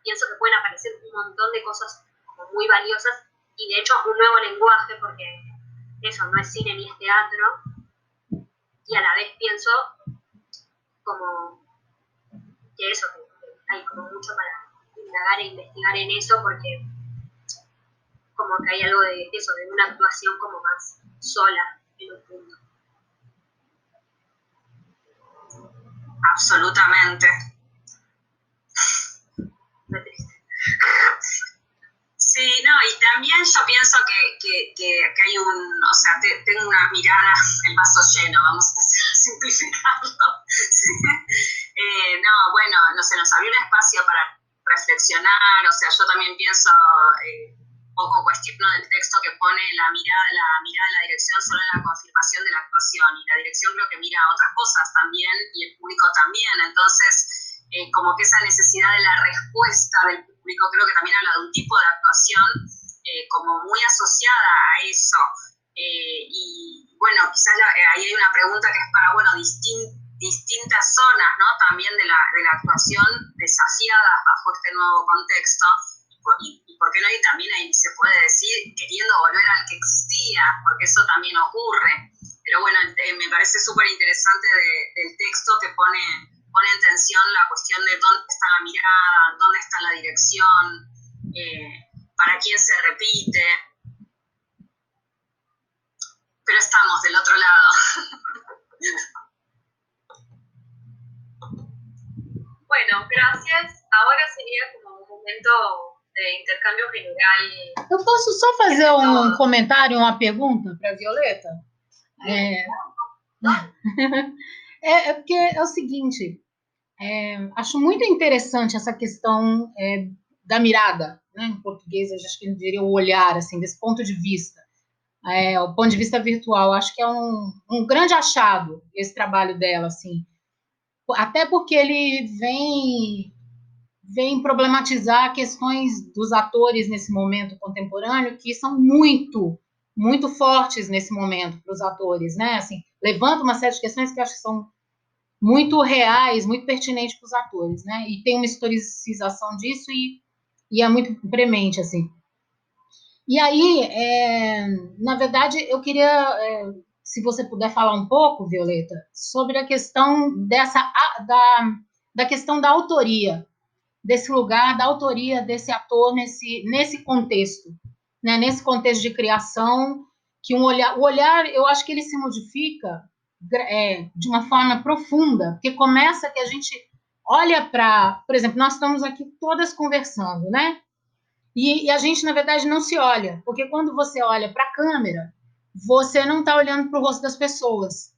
pienso que pueden aparecer un montón de cosas como muy valiosas y de hecho un nuevo lenguaje, porque eso no es cine ni es teatro, y a la vez pienso como que eso, que hay como mucho para indagar e investigar en eso, porque como que hay algo de eso, de una actuación como más sola en un punto. Absolutamente. Sí, no, y también yo pienso que hay o sea, tengo una mirada, el vaso lleno, vamos a simplificarlo. No, bueno, no sé, nos abrió un espacio para reflexionar, o sea, yo también pienso, un poco cuestiono del texto que pone la mirada de la dirección solo en la confirmación de la actuación, y la dirección creo que mira a otras cosas también, y el público también, entonces como que esa necesidad de la respuesta del público creo que también habla de un tipo de actuación como muy asociada a eso. Y bueno, quizás ahí hay una pregunta que es para, bueno, distintas zonas, ¿no? También de la actuación desafiadas bajo este nuevo contexto. Y por qué no, y también ahí se puede decir queriendo volver al que existía, porque eso también ocurre. Pero bueno, me parece súper interesante del texto que pone en tensión la cuestión de dónde está la mirada, dónde está la dirección, para quién se repite. Pero estamos del otro lado. Bueno, gracias. Ahora sería como un momento de intercâmbio general. Eu posso só fazer um comentário, uma pergunta para a Violeta? Porque é o seguinte, acho muito interessante essa questão da mirada, né? Em português, eu acho que eu diria o olhar, assim, desse ponto de vista. O ponto de vista virtual, acho que é um grande achado esse trabalho dela, assim. Até porque ele vem problematizar questões dos atores nesse momento contemporâneo que são muito, muito fortes nesse momento para os atores, né? Assim, levanta uma série de questões que eu acho que são muito reais, muito pertinentes para os atores, né? E tem uma historicização disso e é muito premente, assim. E aí, na verdade, eu queria, se você puder falar um pouco, Violeta, sobre a questão da questão da autoria, desse lugar, da autoria desse ator nesse contexto, né? Nesse contexto de criação, que o olhar, eu acho que ele se modifica de uma forma profunda, porque começa que a gente olha para, por exemplo, nós estamos aqui todas conversando, né? E a gente, na verdade, não se olha, porque quando você olha para a câmera, você não está olhando para o rosto das pessoas.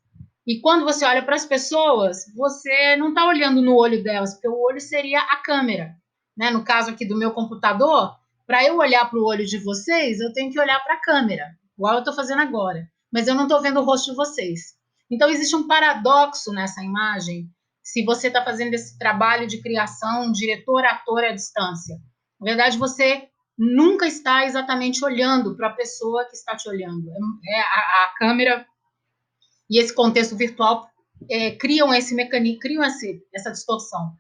E quando você olha para as pessoas, você não está olhando no olho delas, porque o olho seria a câmera. Né? No caso aqui do meu computador, para eu olhar para o olho de vocês, eu tenho que olhar para a câmera, igual eu estou fazendo agora. Mas eu não estou vendo o rosto de vocês. Então, existe um paradoxo nessa imagem, se você está fazendo esse trabalho de criação, diretor-ator à distância. Na verdade, você nunca está exatamente olhando para a pessoa que está te olhando. A câmera e esse contexto virtual criam esse mecanismo, criam essa distorção.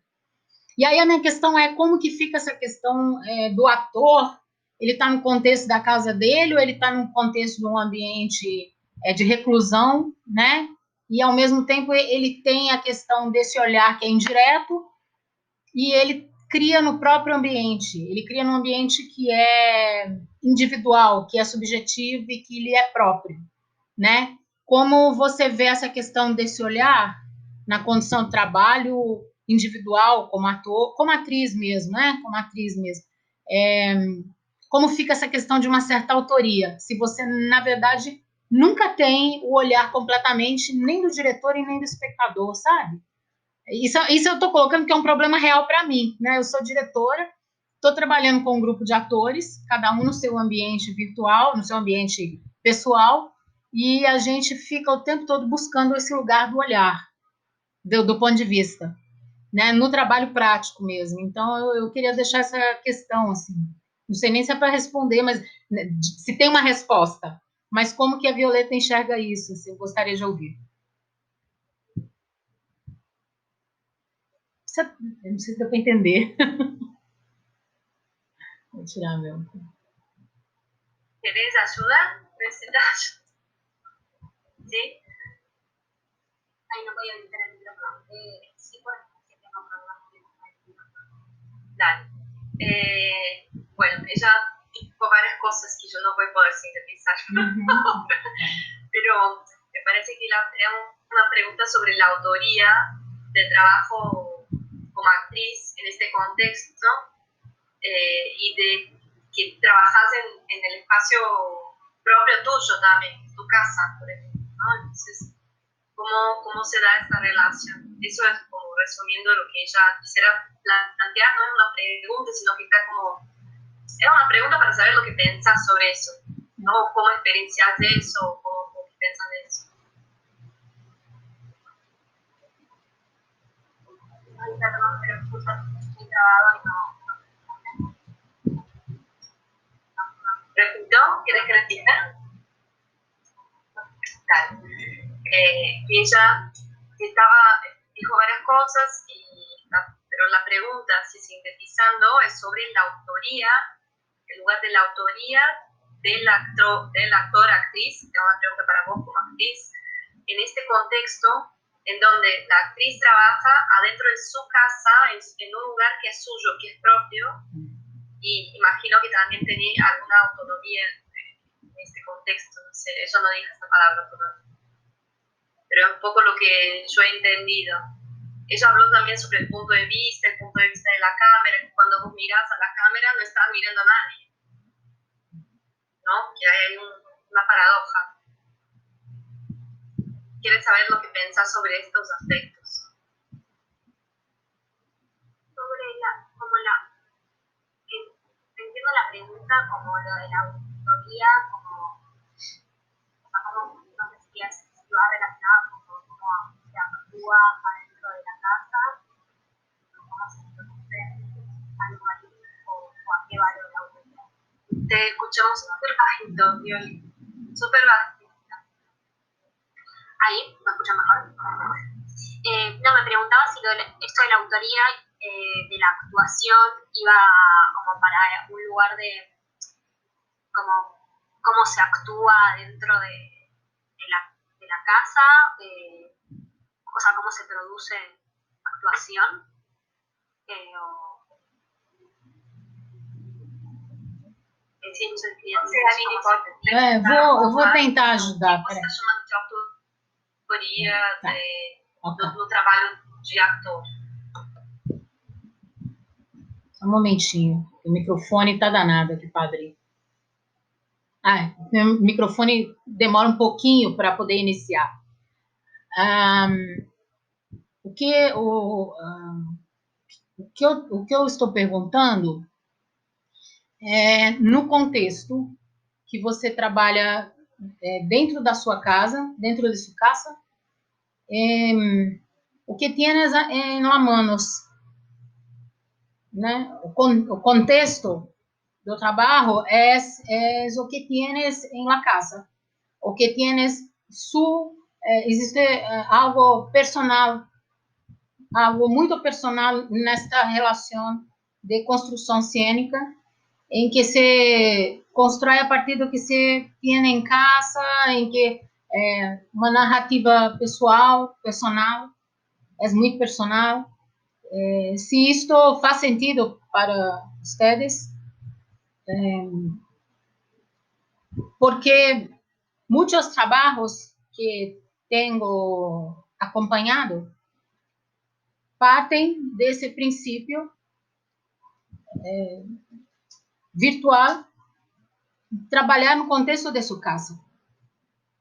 E aí a minha questão é como que fica essa questão do ator, ele está no contexto da casa dele ou ele está no contexto de um ambiente de reclusão, né? E, ao mesmo tempo, ele tem a questão desse olhar que é indireto e ele cria no próprio ambiente. Ele cria num ambiente que é individual, que é subjetivo e que lhe é próprio, né? Como você vê essa questão desse olhar na condição de trabalho individual, como ator, como atriz mesmo, né? Como atriz mesmo. Como fica essa questão de uma certa autoria? Se você, na verdade, nunca tem o olhar completamente nem do diretor e nem do espectador, sabe? Isso eu estou colocando que é um problema real para mim, né? Eu sou diretora, estou trabalhando com um grupo de atores, cada um no seu ambiente virtual, no seu ambiente pessoal, e a gente fica o tempo todo buscando esse lugar do olhar, do ponto de vista, né? No trabalho prático mesmo. Então, eu queria deixar essa questão, assim, não sei nem se é para responder, mas se tem uma resposta, mas como que a Violeta enxerga isso, assim, eu gostaria de ouvir. Eu não sei se deu para entender. Vou tirar meu. ¿Querés ayuda? ¿Necesitas? ¿Sí? Ay, no voy a editar el micrófono. Sí, porque tengo problemas con el micrófono. Dale. Bueno, ella dijo varias cosas que yo no voy a poder sintetizar. Pero me parece que era una pregunta sobre la autoría del trabajo como actriz en este contexto y de que trabajas en el espacio propio tuyo también, tu casa, por ejemplo, ¿no? Entonces, ¿cómo se da esta relación? Eso es como resumiendo lo que ella quisiera plantear, no es una pregunta, sino que está como... Es una pregunta para saber lo que pensás sobre eso, ¿no? ¿Cómo experiencias eso? ¿Cómo piensas de eso? Ay, perdón, pero justo estoy trabado y no. ¿Repito? ¿Quieres que repita? Dale. Que ella dijo varias cosas, pero la pregunta, si sintetizando, es sobre la autoría, el lugar de la autoría del actor, actriz, es una pregunta para vos como actriz, en este contexto en donde la actriz trabaja adentro de su casa, en un lugar que es suyo, que es propio, y imagino que también tenía alguna autonomía en este contexto, no sé, ella no dijo esta palabra todavía, pero es un poco lo que yo he entendido. Ella habló también sobre el punto de vista de la cámara, que cuando vos mirás a la cámara no estás mirando a nadie, ¿no? Que hay una paradoja. ¿Quieres saber lo que pensás sobre estos aspectos? Entiendo la pregunta como lo de la autoría, como no sé si va relacionado con cómo se actúa adentro de la casa, cómo se produce algo ahí, o a qué vale la autoría. Te escuchamos súper bajito, Violi. Súper bajito. Ahí, ¿me escuchan mejor? No, me preguntaba si esto de la autoría de la actuación iba como para un lugar de cómo se actúa dentro de la casa, o sea, cómo se produce actuación. Sim, eu vou tentar ajudar. Você está chamando de autoria Tá. no trabalho de ator. Só um momentinho. O microfone tá danado aqui, padre. O microfone demora um pouquinho para poder iniciar. O que eu estou perguntando é no contexto que você trabalha dentro da sua casa, dentro de sua casa, o que tienes en las manos, né? O contexto do trabalho é o que tienes em la casa, o que tienes existe algo personal, algo muito personal nesta relação de construção cênica, em que se constrói a partir do que se tem em casa, em que uma narrativa personal, é muito personal. Se isto faz sentido para vocês, porque muitos trabalhos que tenho acompanhado partem desse princípio virtual, trabalhar no contexto de sua casa,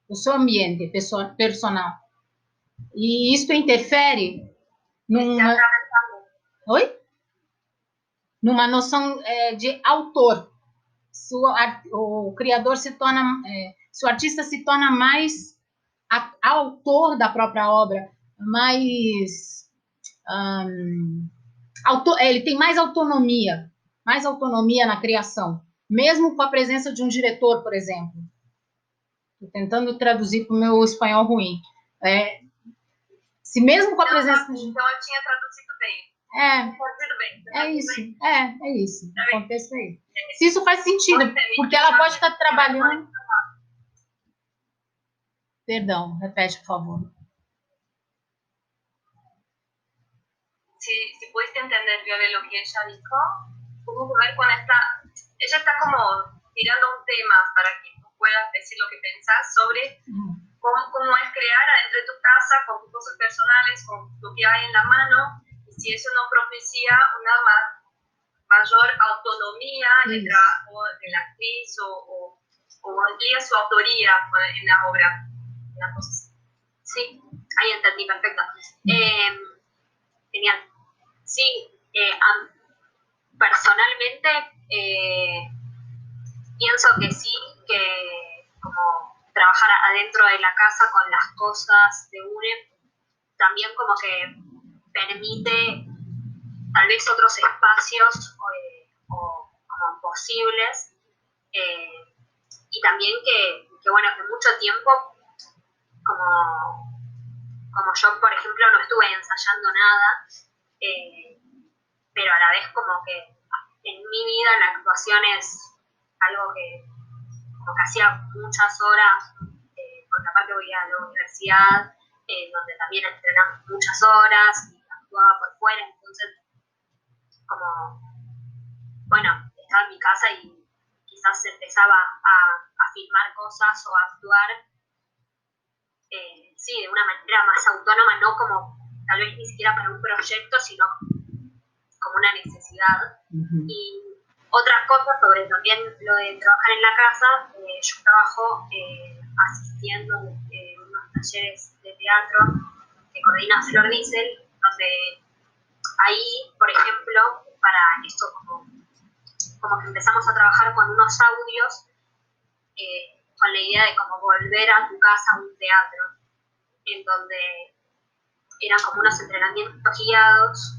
do seu ambiente personal. E isso interfere numa noção de autor. O criador se torna, se o artista se torna mais autor da própria obra, mais ele tem mais autonomia na criação, mesmo com a presença de um diretor, por exemplo. Estou tentando traduzir para o meu espanhol ruim. Se mesmo com a presença... Então eu tinha traduzido bem. É isso. O contexto é isso. Se isso faz sentido, porque ela pode estar trabalhando... Perdão, repete, por favor. si pudiste entender, Viole, lo que ella dijo, tuvo que ver con ella está como tirando un tema para que tú puedas decir lo que pensás sobre cómo es crear adentro de tu casa, con tus cosas personales, con lo que hay en la mano, y si eso no propicia una mayor autonomía en el trabajo de la actriz o amplía su autoría en la obra. Sí, ahí entendí, perfecto. Genial. Sí, personalmente pienso que sí, que como trabajar adentro de la casa con las cosas de UNE también como que permite tal vez otros espacios o como posibles, y también que bueno, que mucho tiempo como yo, por ejemplo, no estuve ensayando nada, pero a la vez como que en mi vida la actuación es algo que como que hacía muchas horas, porque aparte voy a la universidad, donde también entrenamos muchas horas y actuaba por fuera, entonces como, bueno, estaba en mi casa y quizás empezaba a filmar cosas o a actuar, sí, de una manera más autónoma, no como tal vez ni siquiera para un proyecto, sino como una necesidad. Y otra cosa sobre también lo de trabajar en la casa, yo trabajo asistiendo unos talleres de teatro que coordina Flor Diesel, donde ahí, por ejemplo, para esto como que empezamos a trabajar con unos audios, con la idea de como volver a tu casa a un teatro, en donde eran como unos entrenamientos guiados,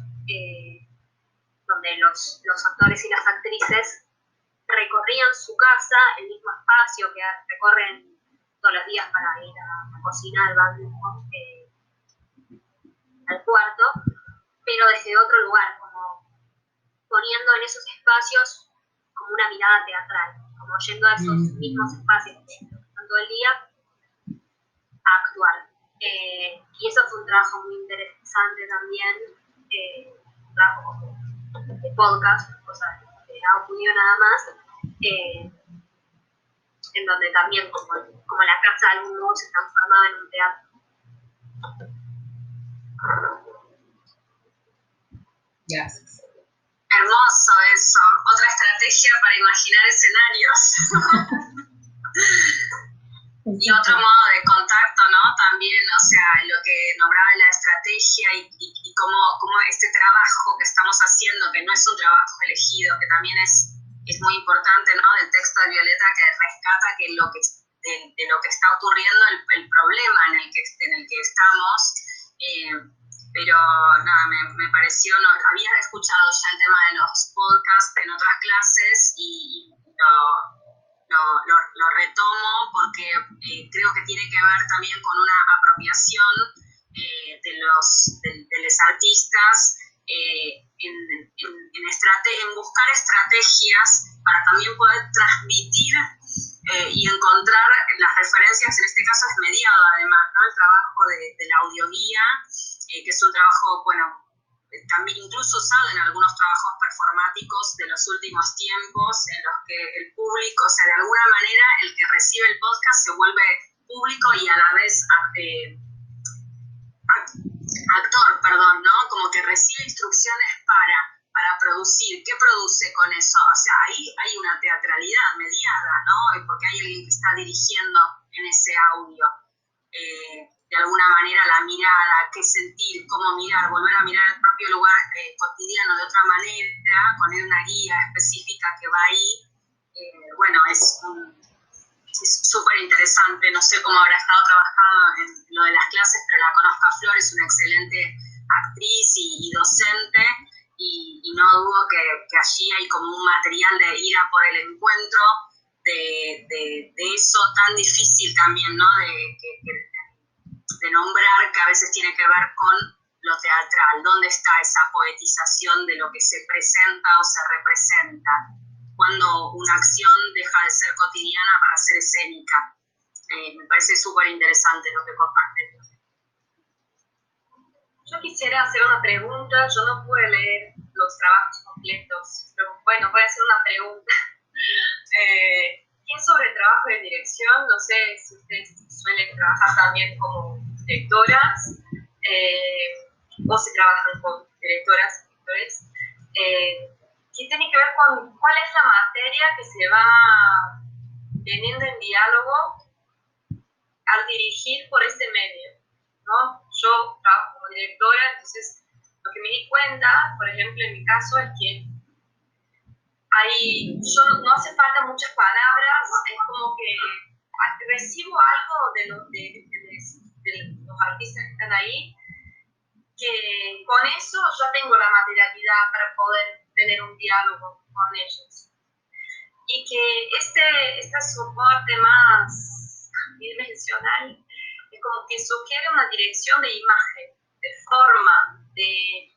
donde los actores y las actrices recorrían su casa, el mismo espacio que recorren todos los días para ir a la cocina, al baño, al cuarto, pero desde otro lugar, como poniendo en esos espacios como una mirada teatral, como yendo a esos mismos espacios que están todo el día a actuar. Y eso fue un trabajo muy interesante también, un trabajo como de podcast, cosas de audio nada más, en donde también como la casa de algún modo se transformaba en un teatro. Gracias. Hermoso eso, otra estrategia para imaginar escenarios. Y otro modo de contacto, ¿no? También, o sea, lo que nombraba la estrategia y cómo este trabajo que estamos haciendo, que no es un trabajo elegido, que también es muy importante, ¿no? Del texto de Violeta, que rescata que de lo que está ocurriendo, el problema en el que estamos, pero nada, me pareció, no, había escuchado ya el tema de los podcasts en otras clases y lo retomo porque creo que tiene que ver también con una apropiación de los artistas en buscar estrategias para también poder transmitir y encontrar las referencias. En este caso es mediado además, ¿no? El trabajo de la audioguía, que es un trabajo, bueno, también incluso usado en algunos trabajos performáticos de los últimos tiempos, en los que el público, o sea, de alguna manera el que recibe el podcast se vuelve público y a la vez actor, perdón, ¿no? Como que recibe instrucciones para producir. ¿Qué produce con eso? O sea, ahí hay una teatralidad mediada, ¿no? Porque hay alguien que está dirigiendo en ese audio. De alguna manera la mirada, qué sentir, cómo mirar, volver a mirar el propio lugar cotidiano de otra manera, poner una guía específica que va ahí, bueno, es súper interesante. No sé cómo habrá estado trabajado en lo de las clases, pero la conozco a Flor, es una excelente actriz y docente, y no dudo que allí hay como un material de ir a por el encuentro de eso tan difícil también, ¿no? De nombrar, que a veces tiene que ver con lo teatral, dónde está esa poetización de lo que se presenta o se representa, cuando una acción deja de ser cotidiana para ser escénica. Me parece súper interesante lo que comparten. Yo quisiera hacer una pregunta, yo no pude leer los trabajos completos, pero bueno, voy a hacer una pregunta. ¿Qué es sobre el trabajo de dirección? No sé si ustedes suelen trabajar también como directoras o si trabajan con directoras y directores. ¿Qué tiene que ver con cuál es la materia que se va teniendo en diálogo al dirigir por este medio? ¿No? Yo trabajo como directora, entonces lo que me di cuenta, por ejemplo, en mi caso, es que no hace falta muchas palabras, es como que recibo algo de los artistas que están ahí, que con eso ya tengo la materialidad para poder tener un diálogo con ellos. Y que este soporte más bidimensional es como que sugiere una dirección de imagen, de forma, de,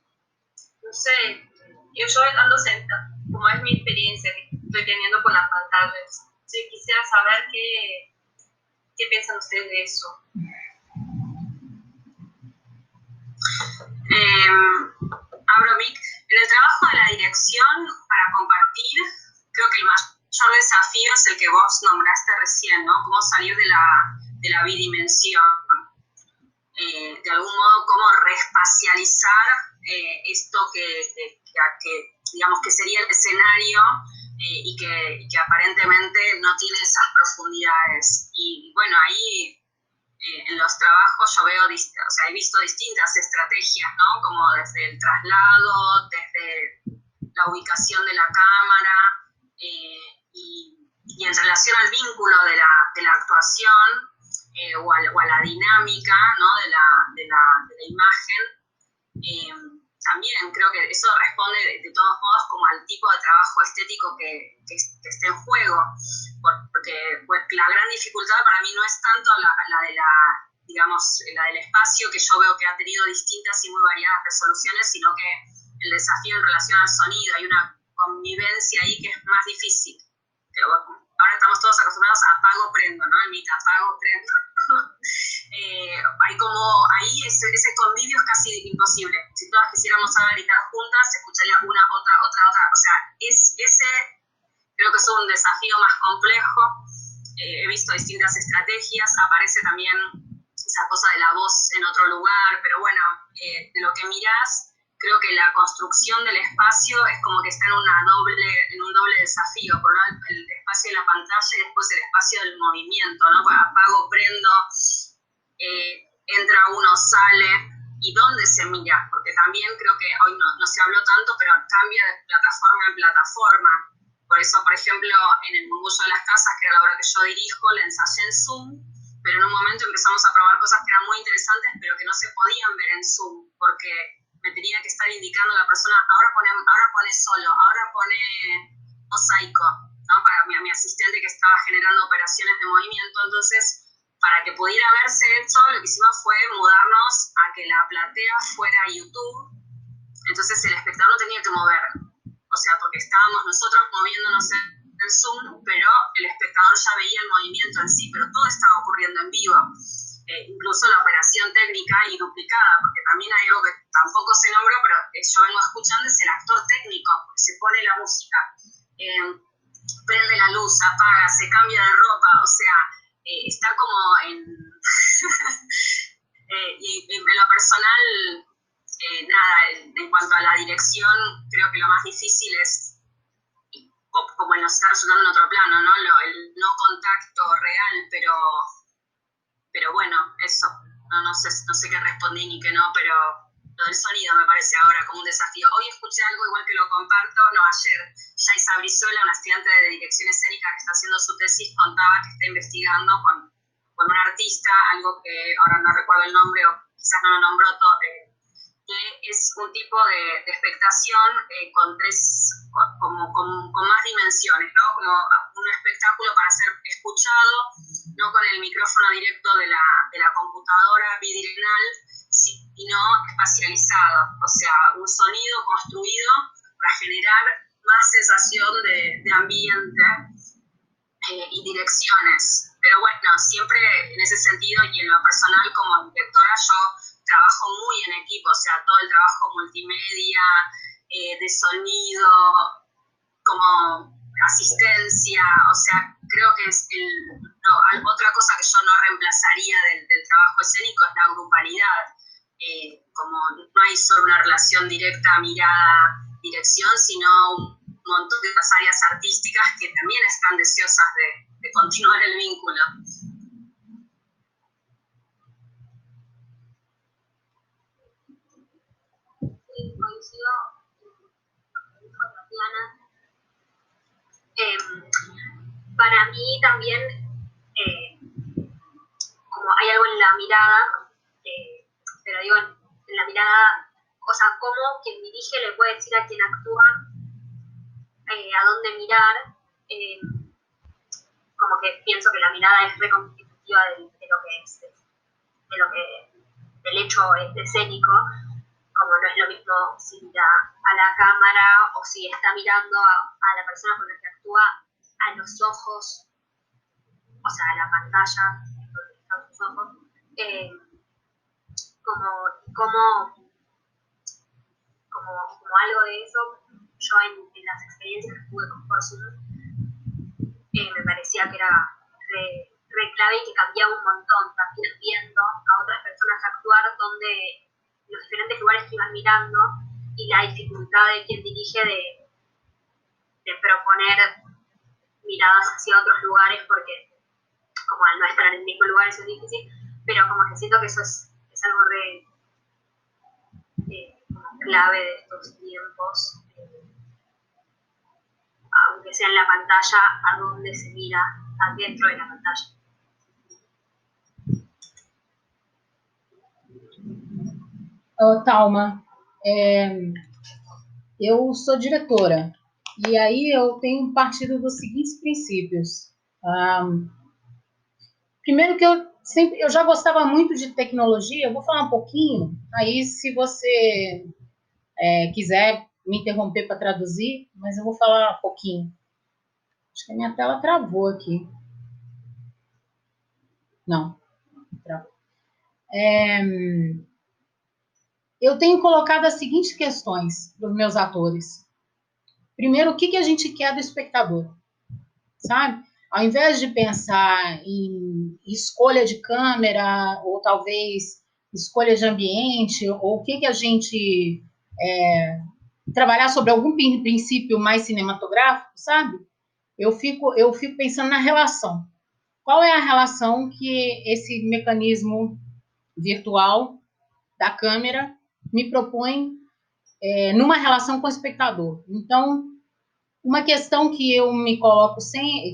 no sé, yo ando sentada, como es mi experiencia que estoy teniendo con las pantallas. Sí, quisiera saber qué piensan ustedes de eso. Abro mic. En el trabajo de la dirección, para compartir, creo que el mayor desafío es el que vos nombraste recién, ¿no? Cómo salir de la bidimensión. De algún modo, cómo reespacializar esto que digamos que sería el escenario y que aparentemente no tiene esas profundidades. Y bueno, ahí en los trabajos yo veo, o sea, he visto distintas estrategias, ¿no? Como desde el traslado, desde la ubicación de la cámara y en relación al vínculo de la actuación o a la dinámica, ¿no? de la imagen. También creo que eso responde de todos modos como al tipo de trabajo estético que esté en juego, porque pues, la gran dificultad para mí no es tanto la del espacio, que yo veo que ha tenido distintas y muy variadas resoluciones, sino que el desafío en relación al sonido, hay una convivencia ahí que es más difícil. Pero ahora estamos todos acostumbrados a apago, prendo, ¿no? El mito, apago, prendo. Hay como ahí ese convivio es casi imposible. Si todas quisiéramos hablar y estar juntas, se escucharía una, otra. O sea, ese creo que es un desafío más complejo. He visto distintas estrategias. Aparece también esa cosa de la voz en otro lugar, pero bueno, de lo que mirás, creo que la construcción del espacio es como que está en un doble desafío, por un lado el espacio de la pantalla y después el espacio del movimiento, ¿no? Pues apago, prendo, entra uno, sale, y dónde se mira, porque también creo que hoy no se habló tanto, pero cambia de plataforma en plataforma. Por eso, por ejemplo, en el Murmullo de las Casas, que era la obra que yo dirijo, la ensayé en Zoom, pero en un momento empezamos a probar cosas que eran muy interesantes, pero que no se podían ver en Zoom, porque me tenía que estar indicando a la persona, ahora pone solo, ahora pone mosaico, ¿no? Para mi asistente que estaba generando operaciones de movimiento. Entonces, para que pudiera verse eso, lo que hicimos fue mudarnos a que la platea fuera YouTube. Entonces el espectador no tenía que mover, o sea, porque estábamos nosotros moviéndonos en Zoom, pero el espectador ya veía el movimiento en sí, pero todo estaba ocurriendo en vivo. Incluso la operación técnica y duplicada, porque también hay algo que tampoco se nombró, pero yo vengo escuchando, es el actor técnico, porque se pone la música, prende la luz, apaga, se cambia de ropa, o sea, está como y en lo personal, nada, en cuanto a la dirección, creo que lo más difícil es, como nos está resultando en otro plano, ¿no? El no contacto real, pero bueno, eso, no sé qué respondí ni qué no, pero lo del sonido me parece ahora como un desafío. Hoy escuché algo igual que lo comparto, ayer, Yaisa Brizuela, una estudiante de dirección escénica que está haciendo su tesis, contaba que está investigando con un artista, algo que ahora no recuerdo el nombre o quizás no lo nombró todo, que es un tipo de expectación con más dimensiones, ¿no? Como un espectáculo para ser escuchado, no con el micrófono directo de la computadora bidireccional, sino espacializado, o sea, un sonido construido para generar más sensación de ambiente y direcciones. Pero bueno, siempre en ese sentido y en lo personal como directora yo trabajo muy en equipo, o sea, todo el trabajo multimedia, de sonido, como asistencia, o sea, creo que es otra cosa que yo no reemplazaría del trabajo escénico es la grupalidad. Como no hay solo una relación directa, mirada, dirección, sino un montón de las áreas artísticas que también están deseosas de continuar el vínculo. Sí, coincido con Tatiana. Para mí también, como hay algo en la mirada, pero digo, en la mirada, o sea, cómo quien dirige le puede decir a quien actúa a dónde mirar, como que pienso que la mirada es reconstitutiva de lo que es, del hecho escénico, como no es lo mismo si mira a la cámara o si está mirando a la persona con la que actúa a los ojos, o sea, a la pantalla, donde están sus ojos, como algo de eso. Yo en las experiencias que tuve con Forzum, me parecía que era re clave y que cambiaba un montón, también viendo a otras personas actuar donde los diferentes lugares que iban mirando y la dificultad de quien dirige de proponer miradas hacia otros lugares, porque como al no estar en el mismo lugar eso es difícil, pero como que siento que eso es algo como clave de estos tiempos, aunque sea en la pantalla, a dónde se mira adentro de la pantalla. Thalma, eu sou diretora, e aí eu tenho partido dos seguintes princípios. Primeiro que eu já gostava muito de tecnologia, eu vou falar um pouquinho, aí se você quiser me interromper para traduzir, mas eu vou falar um pouquinho. Acho que a minha tela travou aqui. Não, travou. Eu tenho colocado as seguintes questões para os meus atores. Primeiro, o que a gente quer do espectador? Sabe? Ao invés de pensar em escolha de câmera, ou talvez escolha de ambiente, ou o que a gente... trabalhar sobre algum princípio mais cinematográfico, sabe? Eu fico pensando na relação. Qual é a relação que esse mecanismo virtual da câmera me propõe numa relação com o espectador? Então, uma questão que eu me coloco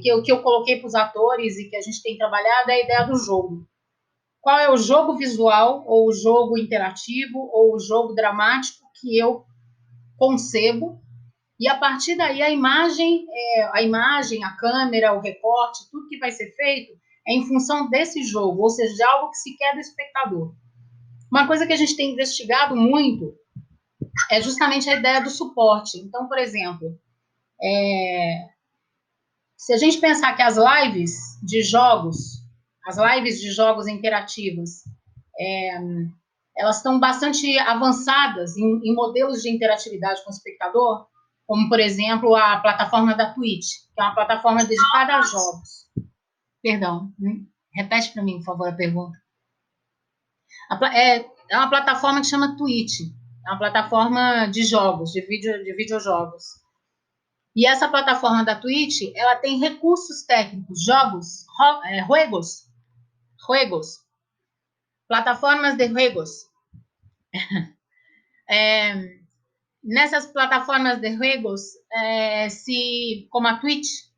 que eu coloquei para os atores e que a gente tem trabalhado é a ideia do jogo. Qual é o jogo visual, ou o jogo interativo, ou o jogo dramático que eu concebo, e a partir daí a imagem, a câmera, o recorte, tudo que vai ser feito é em função desse jogo, ou seja, de algo que se quer do espectador. Uma coisa que a gente tem investigado muito é justamente a ideia do suporte. Então, por exemplo, se a gente pensar que as lives de jogos interativas, elas estão bastante avançadas em modelos de interatividade com o espectador, como, por exemplo, a plataforma da Twitch, que é uma plataforma dedicada a jogos. Perdão, repete para mim, por favor, a pergunta. É uma plataforma que chama Twitch, é uma plataforma de jogos, de videojogos. E essa plataforma da Twitch, ela tem recursos técnicos, juegos, plataformas de juegos. Nessas plataformas de juegos, como a Twitch,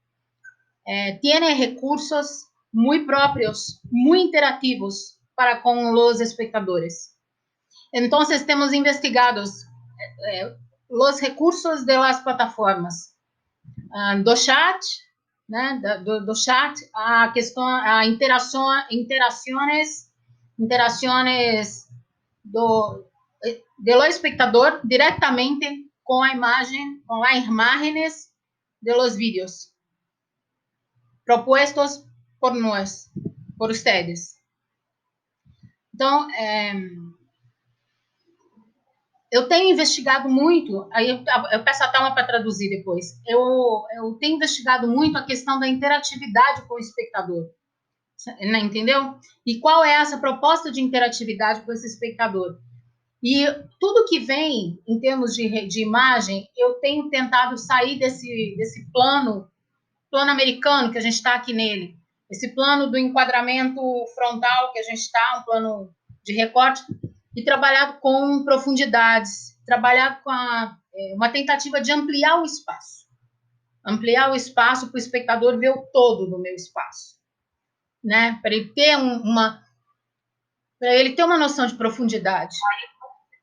tiene recursos muy propios, muy interactivos para con los espectadores. Entonces, temos investigados los recursos de las plataformas, do chat, né, do chat, a questão, a interações do espectador diretamente com a imagem, com as imagens de los vídeos propuestos por nós, por ustedes. Então, eu tenho investigado muito, aí eu peço a Thelma para traduzir depois, eu tenho investigado muito a questão da interatividade com o espectador, né, entendeu? E qual é essa proposta de interatividade com esse espectador? E tudo que vem em termos de imagem, eu tenho tentado sair desse plano americano que a gente está aqui nele, esse plano do enquadramento frontal que a gente está, um plano de recorte, e trabalhado com profundidades, trabalhado com uma tentativa de ampliar o espaço para o espectador ver o todo do meu espaço, né? Para ele ter uma noção de profundidade.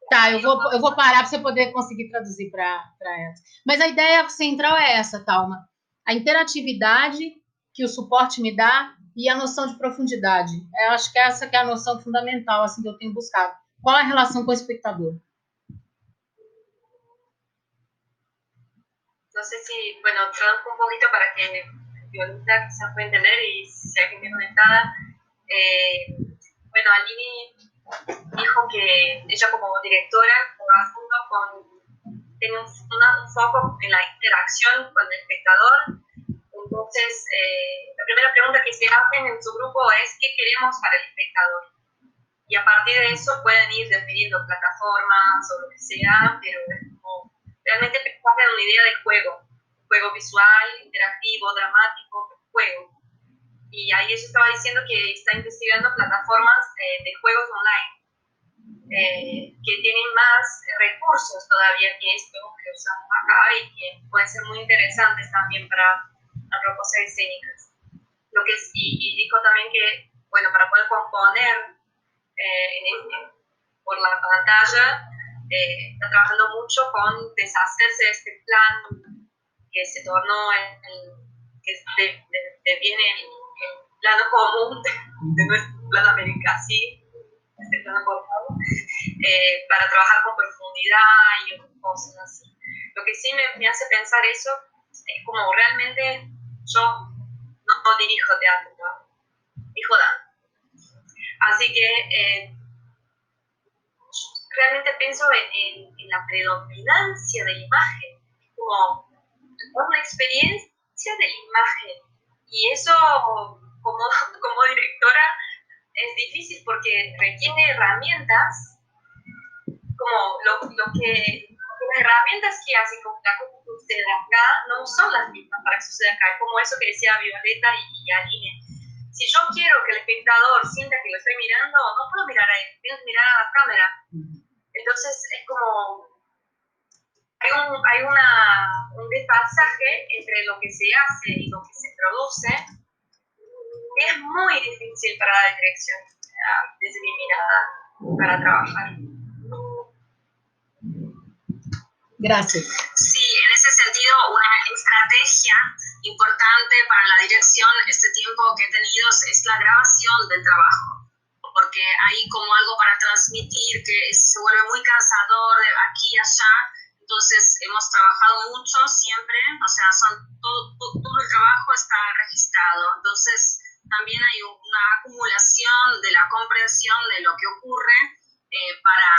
Tá, eu vou parar para você poder conseguir traduzir para ela. Mas a ideia central é essa, Thalma. A interatividade que o suporte me dá e a noção de profundidade. Eu acho que essa que é a noção fundamental assim, que eu tenho buscado. Qual é a relação com o espectador? No sé si, bueno, traduzco un poquito para que Violeta se pueda entender y si alguien me conectada. Bueno, Aline dijo que ella como directora tiene un foco en la interacción con el espectador. Entonces, la primera pregunta que se hacen en su grupo es ¿qué queremos para el espectador? Y a partir de eso pueden ir definiendo plataformas o lo que sea, pero es como realmente pensar en una idea de juego visual, interactivo, dramático, juego. Y ahí ella estaba diciendo que está investigando plataformas de juegos online que tienen más recursos todavía que esto que usamos acá y que pueden ser muy interesantes también para propuestas escénicas. Y dijo también que, bueno, para poder componer por la pantalla, está trabajando mucho con deshacerse de este plan que se tornó que viene el plano común de nuestro plano americano, ¿sí? Este plano cortado, para trabajar con profundidad y otras cosas así. Lo que sí me hace pensar eso es como realmente yo no dirijo teatro, ¿no? Dirijo danza. Así que realmente pienso en la predominancia de imagen, como una experiencia de imagen. Y eso, como directora, es difícil porque requiere herramientas, como las herramientas que hace la que sucede acá no son las mismas para que suceda acá. Es como eso que decía Violeta y Aline. Si yo quiero que el espectador sienta que lo estoy mirando, no puedo mirar a él, tengo que mirar a la cámara. Entonces es como hay un desfasaje entre lo que se hace y lo que se produce, que es muy difícil para la dirección, desde mi mirada, para trabajar. Gracias. Sí, en ese sentido, una estrategia importante para la dirección este tiempo que he tenido es la grabación del trabajo, porque hay como algo para transmitir que se vuelve muy cansador de aquí y allá. Entonces hemos trabajado mucho siempre, o sea, todo el trabajo está registrado. Entonces también hay una acumulación de la comprensión de lo que ocurre para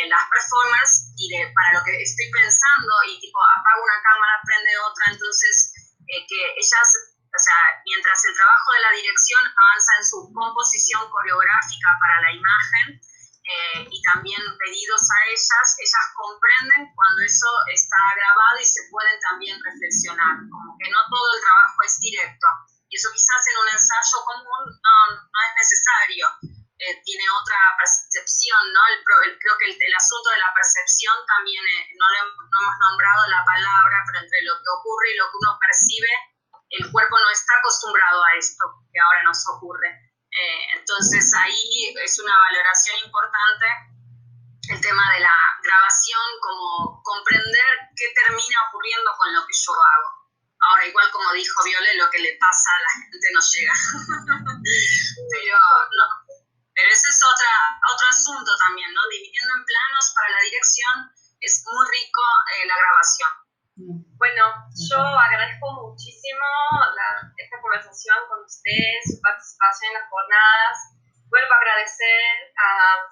las performances y para lo que estoy pensando, y tipo apago una cámara, prende otra. Entonces que ellas, o sea, mientras el trabajo de la dirección avanza en su composición coreográfica para la imagen, y también pedidos a ellas comprenden cuando eso está grabado y se pueden también reflexionar, como que no todo el trabajo es directo, y eso quizás en un ensayo común no es necesario, tiene otra percepción, ¿no? Creo que el asunto de la percepción también, no hemos nombrado la palabra, pero entre lo que ocurre y lo que uno percibe, el cuerpo no está acostumbrado a esto que ahora nos ocurre. Entonces ahí es una valoración importante el tema de la grabación, como comprender qué termina ocurriendo con lo que yo hago. Ahora, igual como dijo Viole, lo que le pasa a la gente no llega. Pero ese es otro asunto también, ¿no? Dividiendo en planos para la dirección es muy rico la grabación. Bueno, yo agradezco muchísimo esta conversación con ustedes, su participación en las jornadas. Vuelvo a agradecer a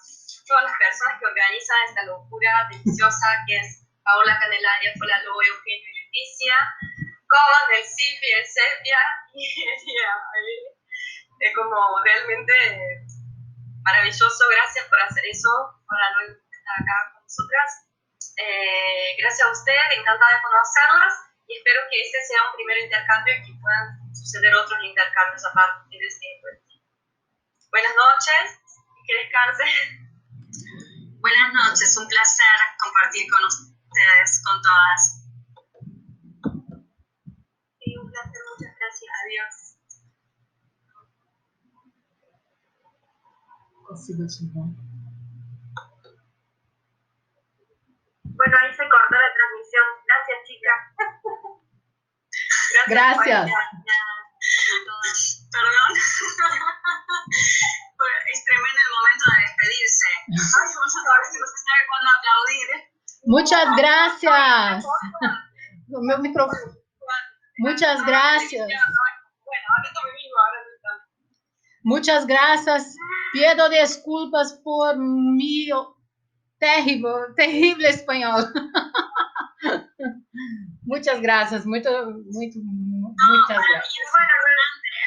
todas las personas que organizan esta locura deliciosa que es Paola Candelaria, Fola Lobo, Eugenio y Leticia, con el Silvi, el Sepia es como realmente maravilloso. Gracias por hacer eso, por estar acá con nosotras. Gracias a ustedes, encantada de conocerlas y espero que este sea un primer intercambio y que puedan suceder otros intercambios a partir de este encuentro. Buenas noches, que descansen. Buenas noches, un placer compartir con ustedes, con todas. Sí, un placer, muchas gracias. Adiós. Bueno, ahí se cortó la transmisión. Gracias, chicas. Gracias. Perdón. Es tremendo el momento de despedirse. Ay, vos sabés que no se sabe cuándo aplaudir. Muchas gracias. Meu microfone. Muchas gracias. Muchas gracias. Pido desculpas por mi terrible espanhol. Muchas gracias. Muchas gracias.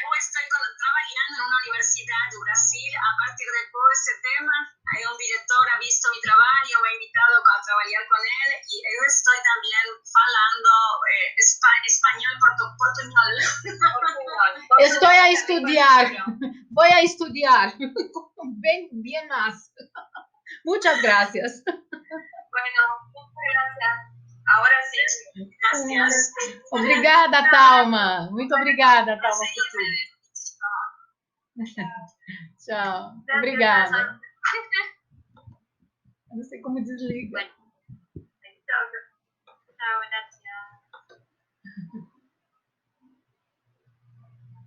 Eu estou trabalhando numa universidade do Brasil a partir de todo esse tema. Aí um diretor ha visto mi trabalho, me ha invitado a trabalhar com ele e eu estou também falando espanhol portuñol. Estou a estudar. Vou a estudar. Bem más. Muchas gracias. Bueno, muchas gracias. Ahora sí. Gracias. Obrigada, Thalma. Muito obrigada, Thalma, por tudo. Tchau. Obrigada. Eu não sei como desliga. Chao, gracias.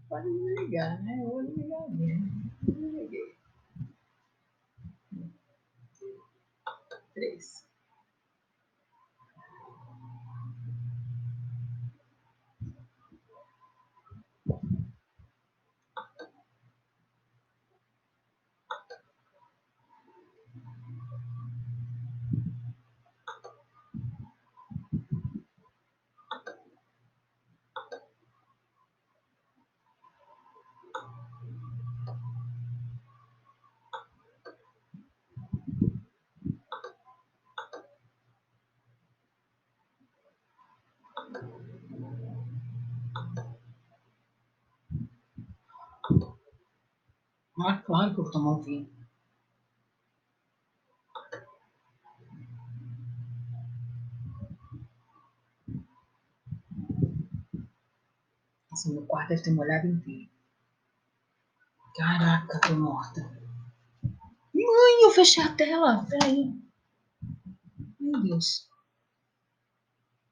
Pode desligar, né? Eu vou desligar mesmo. Desliguei. 3. Ah, claro que eu vou tomar um vinho. Nossa, meu quarto deve ter molhado inteiro. Caraca, tô morta. Mãe, eu fechei a tela. Peraí. Meu Deus.